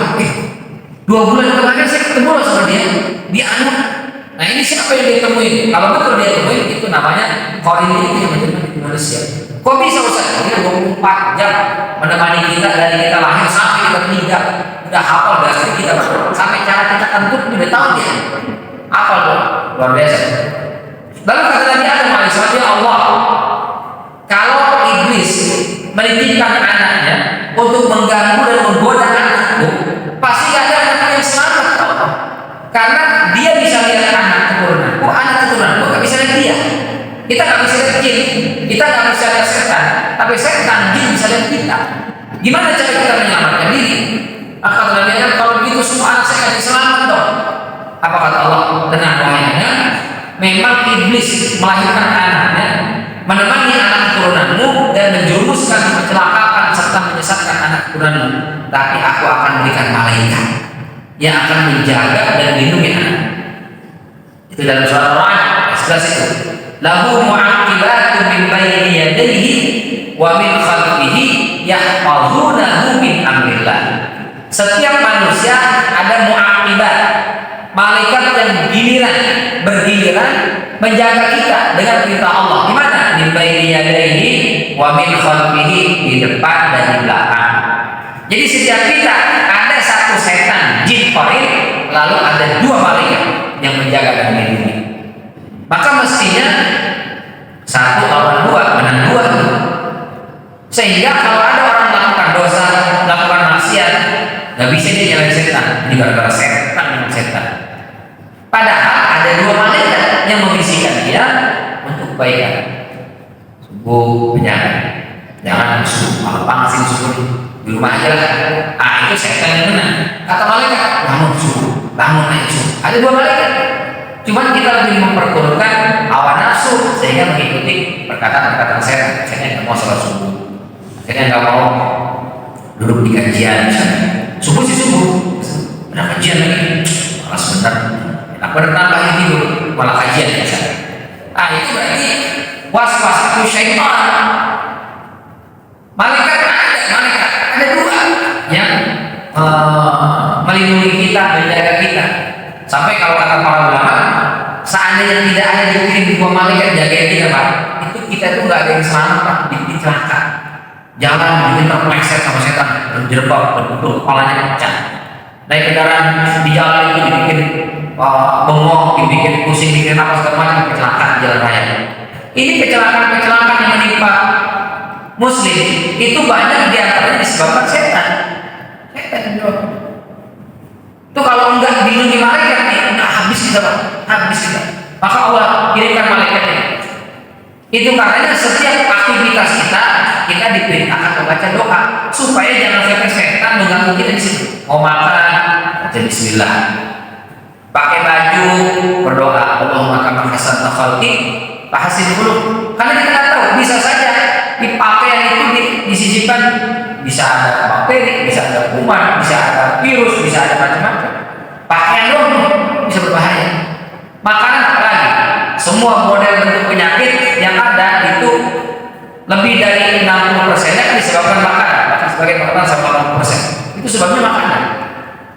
2 bulan kemarin saya ketemu loh sama dia. Dia anak. Nah ini siapa yang dia temuin? Kalau betul dia temuin, itu namanya qarin itu yang menjadi manusia. Kok bisa Ustaz? Dia 24 jam menemani kita dari kita lahir sampai kita meninggal. Udah hafal dasar kita sampai cara kita kentut udah tahu dia. Hafal dong, luar biasa. Lalu kata Nabi Adam alaihissalam, ya Allah, kalau iblis menitipkan anaknya untuk mengganggu dan menggoda anakku, pasti gak ada anak yang selamat. Karena dia bisa lihat anak keturunanku gak bisa lihat dia. Kita gak bisa lihat jin, kita gak bisa lihat setan, tapi setan jin bisa lihat kita. Gimana cara kita menyelamatkan diri? Maka Nabi Adam, kalau begitu semua anak saya kasih selamat dong. Apa kata Allah? Tenang wahainya, memang iblis melahirkan anaknya, menemani anak keturunanmu dan menjurumuskan, mencelakakan serta menyesatkan anak keturunanmu. Tapi aku akan berikan malaikat yang akan menjaga dan melindungi anak. Itu dalam surat Al-Ra'd 11 itu. Lahu mu'aqibatun min baini yadayhi wa min khalfihi yahfazunahu min amrillah. Setiap manusia ada mu'aqibat, malaikat yang bergiliran menjaga kita dengan perintah Allah. Gimana? Min baini yadayhi wa min khalfihi, di depan dan di belakang. Jadi setiap kita ada satu setan jin qarin, lalu ada 2 malaikat yang menjaga dan melindungi. Maka mestinya 1 lawan 2 menang 2. Sehingga kalau ada orang melakukan dosa, melakukan maksiat, nggak bisa dia nyalain setan. Ini gara-gara setan dengan setan. Padahal ada 2 malaikat yang membisikkan dia untuk kebaikan. Subuh penjaga, jangan musuh, malah panasin subuh di rumah aja lah. Itu setan yang menang. Kata malaikat, bangun subuh, bangun aja subuh. Ada 2 malaikat. Cuman kita lebih memperturutkan hawa nafsu sehingga mengikuti perkataan-perkataan setan. Setan nggak mau sholat subuh, setan nggak mau duduk di kajian. Subuh sih subuh, ada kajian lagi, malas bener. Aku udah tambahin tidur, malah kajian ya. Itu berarti was-was itu syaitan. Malaikat ada 2 yang melindungi kita, menjaga kita. Sampai kalau kata para ulama, seandainya tidak ada dikirim 2 malaikat jagain kita Pak, itu kita itu nggak ada yang selamat Pak, celaka. Jalan bikin terpeleset sama setan, berjerbab, berbentuk kepalanya pecah. Naik kendaraan di jalan itu dibikin bengong, dibikin pusing, dibikin apa segala macam, kecelakaan jalan raya. Ini kecelakaan yang menimpa Muslim itu banyak diantaranya disebabkan setan. Itu kalau enggak dilindungi malaikat nih, enggak habis kita Pak, habis kita. Maka Allah kirimkan malaikatnya. Itu karenanya setiap aktivitas kita diperintahkan membaca doa supaya jangan sampai setan mengganggu kita di situ. Mau makan, baca bismillah. Pakai baju, berdoa, Allahumma kama hasanta khalqi fahasin dulu. Karena kita nggak tahu, bisa saja di pakaian itu disisipkan, bisa ada bakteri, bisa ada kuman, bisa ada virus, bisa ada macam-macam. Pakaian doang bisa berbahaya. Makanan apalagi? Semua model bentuk penyakit yang ada itu lebih dari 60%-nya kan disebabkan makanan. Bahkan sebagai makanan sampai 80%. Itu sebabnya makanan.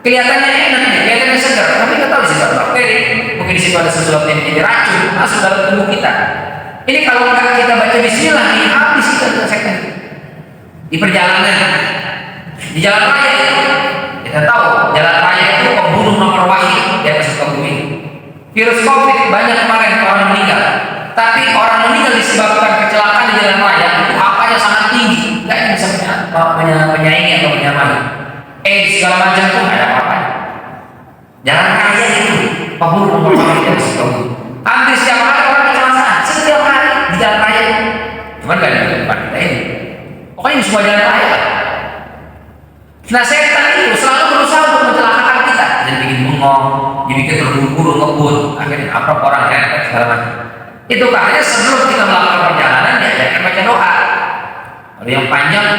Kelihatannya enak nih, kelihatannya segar, tapi kita tahu di situ ada bakteri, mungkin di situ ada sesuatu yang menjadi racun masuk dalam tubuh kita. Ini kalau nggak kita baca bismillah, ini habis kita selesaikan. Di perjalanan, di jalan raya kita tahu jalan raya itu pembunuh nomor wahid di atas muka bumi. Virus COVID banyak kemarin orang meninggal, tapi orang meninggal disebabkan kecelakaan di jalan raya itu angkanya sangat tinggi, nggak bisa menyaingi atau menyamai. Segala macam tuh nggak ada apa-apa. Jalan raya itu pembunuh yang hampir setiap hari orang kecelakaan, setiap hari di jalan raya. Cuman nggak di depan kita ini. Pokoknya di semua jalan raya. Nah, setan itu selalu berusaha untuk mencelakakan kita, jadi bikin bengong, dibikin terburu-buru, ngebut, akhirnya nabrak orang, nyerempet segala macam. Itu makanya sebelum kita melakukan perjalanan diajarkan baca doa. Kalau yang panjang,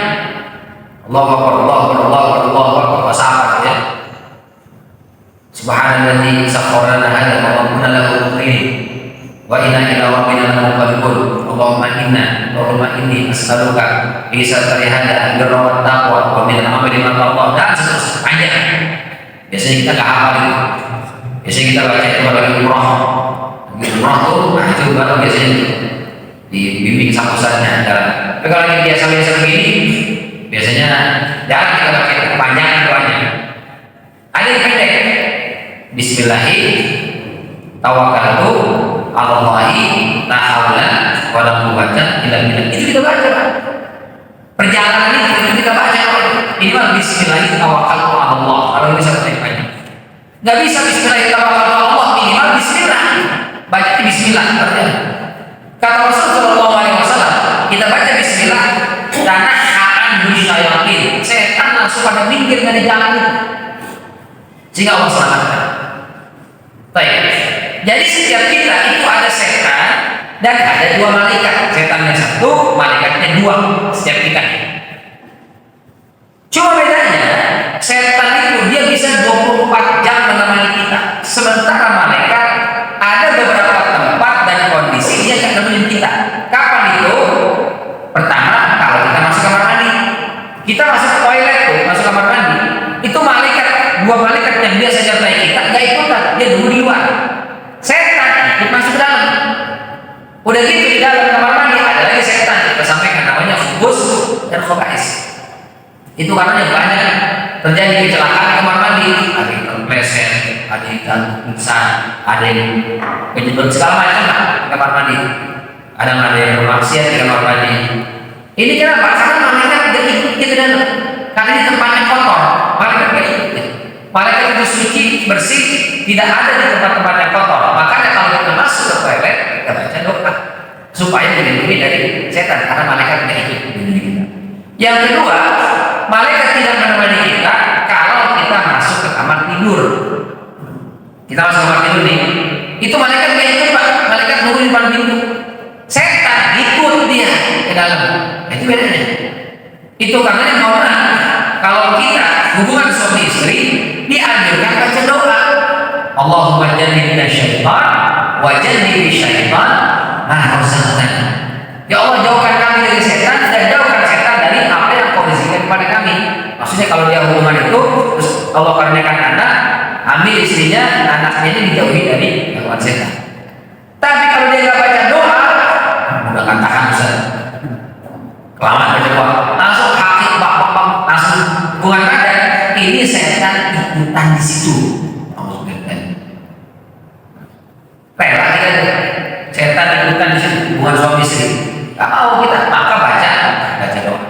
Allahu Akbar, Allahu Akbar, Allahu Akbar, Allahu Akbar, bahasa apa ya? Subhanalladzi sakhkhara lana hadza wa ma kunna lahu muqrinin wa inna ila rabbina lamunqalibun. Allahumma inni as'aluka bi satri hadza birra wa taqwa wa min al-amali ma taqwa. Dan seterusnya panjang. Biasanya kita nggak hafal itu. Biasanya kita baca itu kalau lagi umrah. Umrah itu baru biasanya dibimbing sama ustaznya. Tapi kalau lagi biasa-biasa begini, biasanya jarang kita baca itu, panjang doanya. Ada yang pendek. Bismillahirrahmanirrahim. Tawakkaltu 'alallahi la haula wa la quwwata illa billah. Itu kita baca. Perjalanan itu kita baca. Ini mah bismillahirrahmanirrahim tawakkaltu 'alallah. Kalau bisa baca. Enggak bisa bismillahirrahmanirrahim tawakkaltu 'alallah, minimal bismillah. Baca bismillah artinya. Kata Rasulullah SAW, kita baca bismillah karena ha'an musyayatin. Setan langsung pada minggir dari jalan itu. Sehingga Allah selamatkan. Baik. Jadi setiap kita itu ada setan dan ada dua malaikat. Setannya satu, malaikatnya dua. Setiap kita. Cuma bedanya, setan itu dia bisa 24 jam menemani kita. Sementara malaikat ada beberapa tempat dan kondisi dia akan nemenin kita. Kapan itu? Pertama, kalau kita masuk kamar mandi. Kita masuk toilet tuh, masuk kamar mandi. Itu malaikat, dua malaikat yang biasa nyertai kita, gak ikutan, dia dulu di luar. Setan ikut masuk ke dalam. Udah gitu di dalam kamar mandi ada lagi setan, kita sampaikan namanya khubus dan khobais. Itu karena yang banyak terjadi kecelakaan di kamar mandi, ada yang terpleset, ada yang terpingsan, ada yang penyebab segala macam lah di kamar mandi. Ada yang bermaksiat di kamar mandi. Ini kenapa? Karena malaikat tidak ikut kita dalam. Karena ini tempatnya kotor, malaikat tidak ikut. Malaikat itu suci, bersih, tidak ada di tempat-tempat yang kotor. Makanya kalau kita masuk ke toilet, kita baca doa supaya dilindungi dari setan, karena malaikat tidak ikut melindungi kita. Yang kedua, malaikat tidak menemani kita kalau kita masuk ke kamar tidur. Kita masuk ke kamar tidur nih, itu malaikat tidak ikut, Pak. Malaikat nunggu di depan pintu. Setan ikut dia ke dalam. Itu bedanya. Itu karena yang kalau kita hubungan suami istri dianjurkan baca doa. Allahumma jannibna syaitan wa jannibi syaitan ma razaqtana. Ya Allah, jauhkan kami dari setan dan jauhkan setan dari apa yang kau rizkikan kepada kami. Maksudnya kalau dia hubungan itu terus Allah karuniakan anak, ambil istrinya, anaknya ini dijauhi dari gangguan setan. Tapi kalau dia nggak baca doa, udah katakan Ustaz, kelamaan baca doa, langsung kaki bak langsung hubungan badan, ini setan ikutan di situ. Rela kita setan ikutan di situ hubungan suami istri. Gak mau kita, maka baca doa.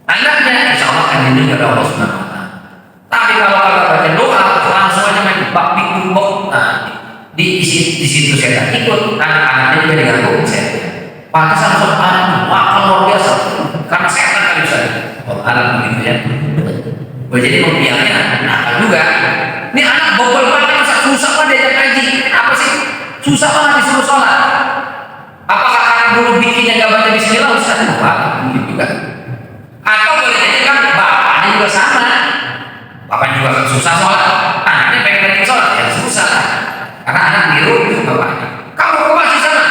Anaknya insya Allah akan dilindungi oleh Allah Subhanahu Wa Taala. Tapi kalau baca doa langsung aja main bak pikir bok, nah di situ setan ikut, anak-anaknya juga diganggu setan. Pantas langsung anak makan luar biasa karena setan kali bisa. Oh, anak begitu ya. Jadi membiarnya nakal juga. Ini anak bobol banget, susah banget diajak ngaji. Apa sih? Susah banget disuruh sholat. Apakah anak dulu bikinnya gak baca bismillah? Ustaz, wah, gitu juga. Atau boleh jadi kan bapaknya juga sama. Bapaknya juga susah sholat. Anaknya pengen lagi sholat, ya susah. Karena anak niru bapaknya. Kamu ke masjid sana,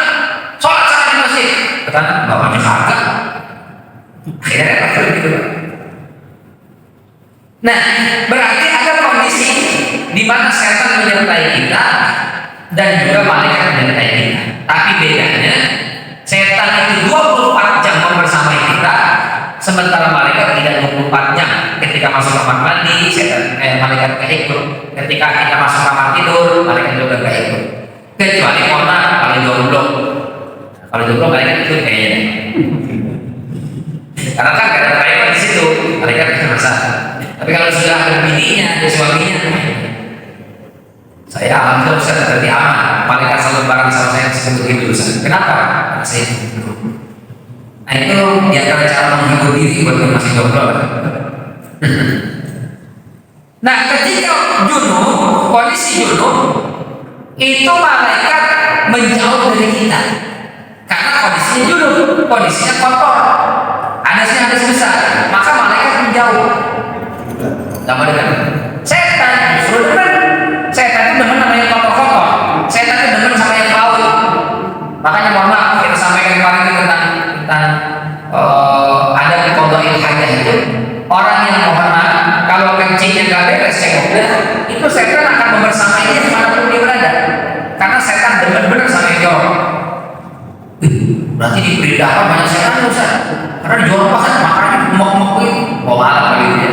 sholat sana di masjid. Kata bapaknya kagak. Akhirnya repot gitu. Nah, berarti ada kondisi di mana setan menyertai kita dan juga malaikat menyertai kita. Tapi bedanya, setan itu 24 jam membersamai kita, sementara malaikat tidak 24 jam. Ketika ketika masuk kamar mandi, malaikat gak ikut. Ketika kita masuk kamar tidur, malaikat juga gak ikut. Kecuali orang kalau jomblo. Kalau jomblo malaikat ikut kayaknya. Karena kan gak ada malaikat di situ, malaikat tidak masalah. Tapi kalau sudah ada bininya, ada suaminya, saya alhamdulillah Ustaz berarti aman. Malaikat selalu bareng sama saya sebelum hidup Ustaz. Kenapa? Karena saya jomblo. Nah itu di antara cara menghibur diri buat yang masih jomblo. Nah ketika junub, kondisi junub itu malaikat menjauh dari kita karena kondisinya junub, kondisinya kotor, hadasnya hadas besar, maka malaikat menjauh. Gak mau dengar. Setan justru demen. Setan itu demen sama yang kotor-kotor. Setan itu demen sama yang bau. Makanya mohon maaf kita sampaikan kemarin itu tentang ada di qada'il hajah itu orang yang mohon maaf kalau kencingnya gak beres cekoknya itu setan akan membersamainya dimanapun dia berada karena setan benar-benar sama yang jorok. Berarti di perindahan banyak setan Ustaz karena di jorok kan makannya mok-mok itu mau malam kali itu ya.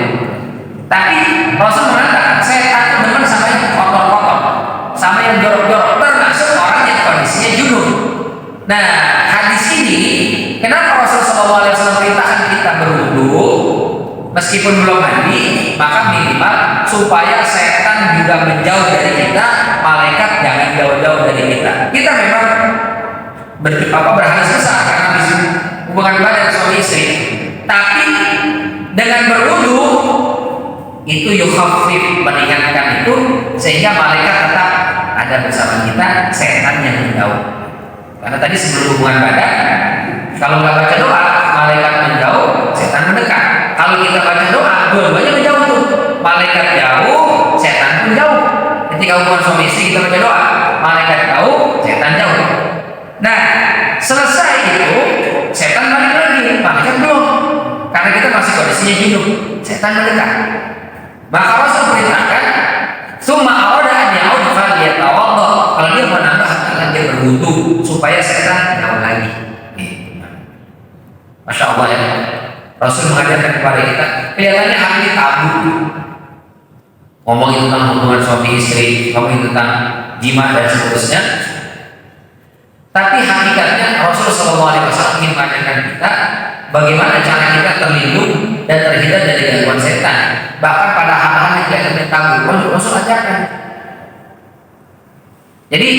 Tapi Rasul mengatakan setan itu demen sama yang kotor-kotor sama yang jorok-jorok termasuk orang yang kondisinya junub. Nah hadis ini kenapa Rasulullah SAW perintahkan kita berwudu meskipun belum mandi, maka minimal supaya setan juga menjauh dari kita, malaikat jangan jauh-jauh dari kita. Kita memang berhadas besar karena hubungan badan suami istri, tapi dengan berwudu itu yukhaffif, meringankan itu sehingga malaikat tetap ada bersama kita, setan yang menjauh. Karena tadi sebelum hubungan badan, kalau nggak baca doa, malaikat menjauh, setan mendekat. Kalau kita baca doa, dua-duanya menjauh tuh. Malaikat jauh, setan pun jauh. Ketika hubungan suami istri kita baca doa, malaikat jauh, setan jauh. Nah, selesai itu, setan balik lagi, malaikat belum. Karena kita masih kondisinya junub, setan mendekat. Maka Rasul perintahkan, summa arada an ya'ud falyatawadda. Kalau dia mau nambah, dia berwudu supaya setan jauh lagi. Masya Allah ya. Rasul mengajarkan kepada kita. Kelihatannya hal ini tabu. Ngomongin tentang hubungan suami istri, ngomongin tentang jima dan seterusnya. Tapi hakikatnya Rasul SAW ingin mengajarkan kita bagaimana cara kita terlindung dan terhindar dari gangguan setan. Bahkan pada hal-hal yang tidak tabu, Rasul ajarkan. Jadi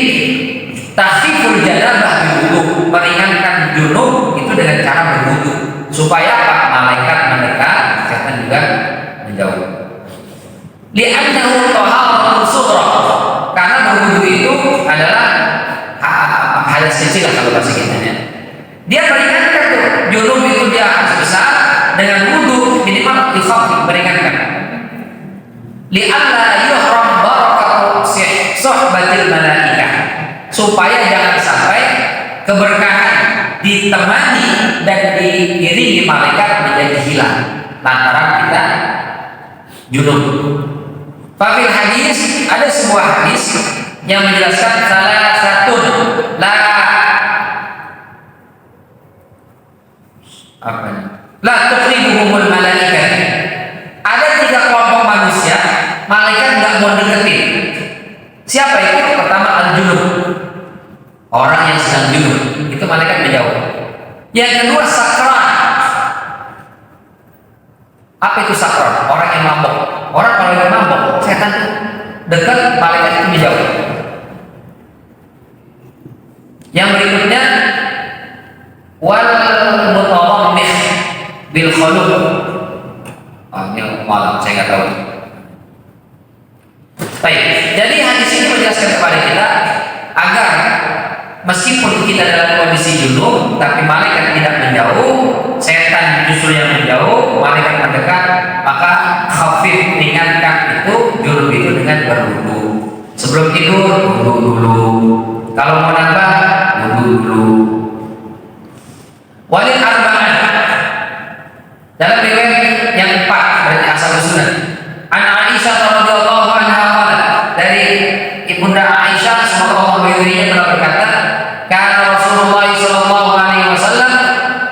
takhfiful janabah berwudu, meringankan junub itu dengan cara berwudu supaya apa? Malaikat mendekat, setan juga menjauh. Li'annahu taharatun sughra, karena berwudu itu adalah hadas kecil lah kalau bahasa kita ya. Dia meringankan tuh, junub itu dia hadas besar, dengan wudu minimal dikhaffif, meringankan. Li'alla yuhram barakatu suhbatil malaikah, supaya jangan sampai keberkahan ditemani dan diiringi malaikat menjadi hilang lantaran kita junub. Fafil hadis ada sebuah hadis yang menjelaskan salah satu la tuqribuhumul malaikat. Ada 3 kelompok manusia malaikat nggak mau deketin. Siapa itu? Pertama al-junub, orang yang sedang junub, itu malaikat menjauh. Yang kedua sakran. Apa itu sakran? Orang yang mabok. Orang kalau yang mabok, setan itu dekat, malaikat itu menjauh. Yang berikutnya wal mutawammis bil khuluq. Ini malam saya nggak tahu. Baik, jadi hadis ini menjelaskan kepada kita agar meskipun kita dalam kondisi junub, tapi malaikat tidak menjauh, setan justru yang menjauh, malaikat mendekat, maka khafif, ringankan itu junub itu dengan berwudu. Sebelum tidur wudu dulu, kalau mau nambah wudu dulu. Walil arba'ah, dalam riwayat yang 4 berarti asal sunnah. An Aisyah radhiyallahu anha dari Ibunda Aisyah semoga Allah meridhoinya telah berkata, kana Rasulullah sallallahu alaihi wasallam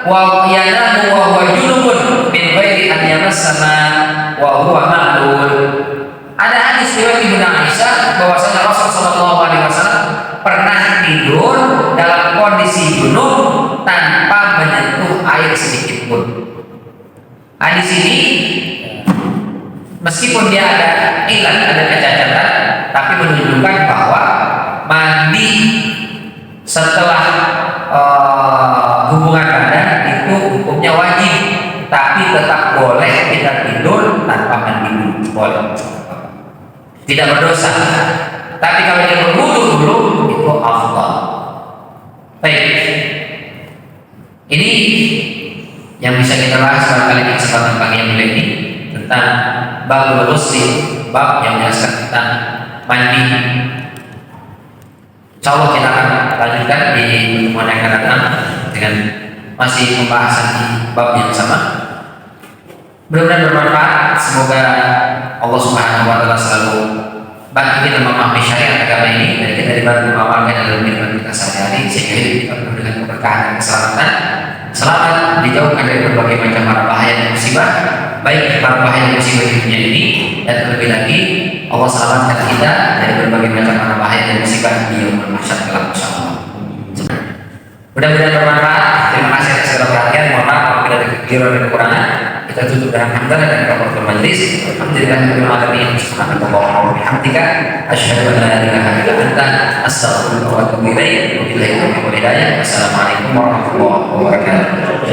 wa yanamu wa huwa junubun min ghairi an yamassama wa huwa ma'lul. Ada hadis riwayat Ibnu Aisyah bahwasanya Rasul sallallahu alaihi wasallam pernah tidur dalam kondisi junub tanpa menyentuh air sedikit pun. Hadis ini meskipun dia ada ilat, ada kecacatan, tapi menunjukkan bahwa mandi setelah hubungan badan itu hukumnya wajib, tapi tetap boleh kita tidur tanpa mandi dulu, boleh, tidak berdosa. Tapi kalau dia berwudu dulu itu afdal. Baik, ini yang bisa kita bahas barangkali di kesempatan pagi yang mulia ini tentang babul ghusli, bab yang menjelaskan tentang mandi. Insyaallah kita akan lanjutkan di pertemuan yang akan datang dengan masih pembahasan di bab yang sama. Mudah-mudahan bermanfaat. Semoga Allah Subhanahu wa taala selalu bantu kita memahami syariat agama ini dan kita dibantu mengamalkan dalam kehidupan kita sehari-hari sehingga hidup kita penuh dengan keberkahan dan keselamatan. Selamat dijauhkan dari berbagai macam mara bahaya dan musibah, baik mara bahaya dan musibah di dunia ini, dan terlebih lagi Allah selamatkan kita dari berbagai macam mara bahaya dan musibah di yaumul mahsyar kelak insyaallah. Mudah-mudahan bermanfaat. Terima kasih atas segala perhatian. Mohon maaf apabila ada kekeliruan dan kekurangan. Kita tutup dengan hamdalah dan kafaratul majlis. Alhamdulillahirabbil alamin. Subhanakallahumma wa bihamdika asyhadu an la ilaha illa anta astaghfiruka wa atubu ilaik. Wabillahi taufiq wal hidayah. Wassalamualaikum warahmatullahi wabarakatuh.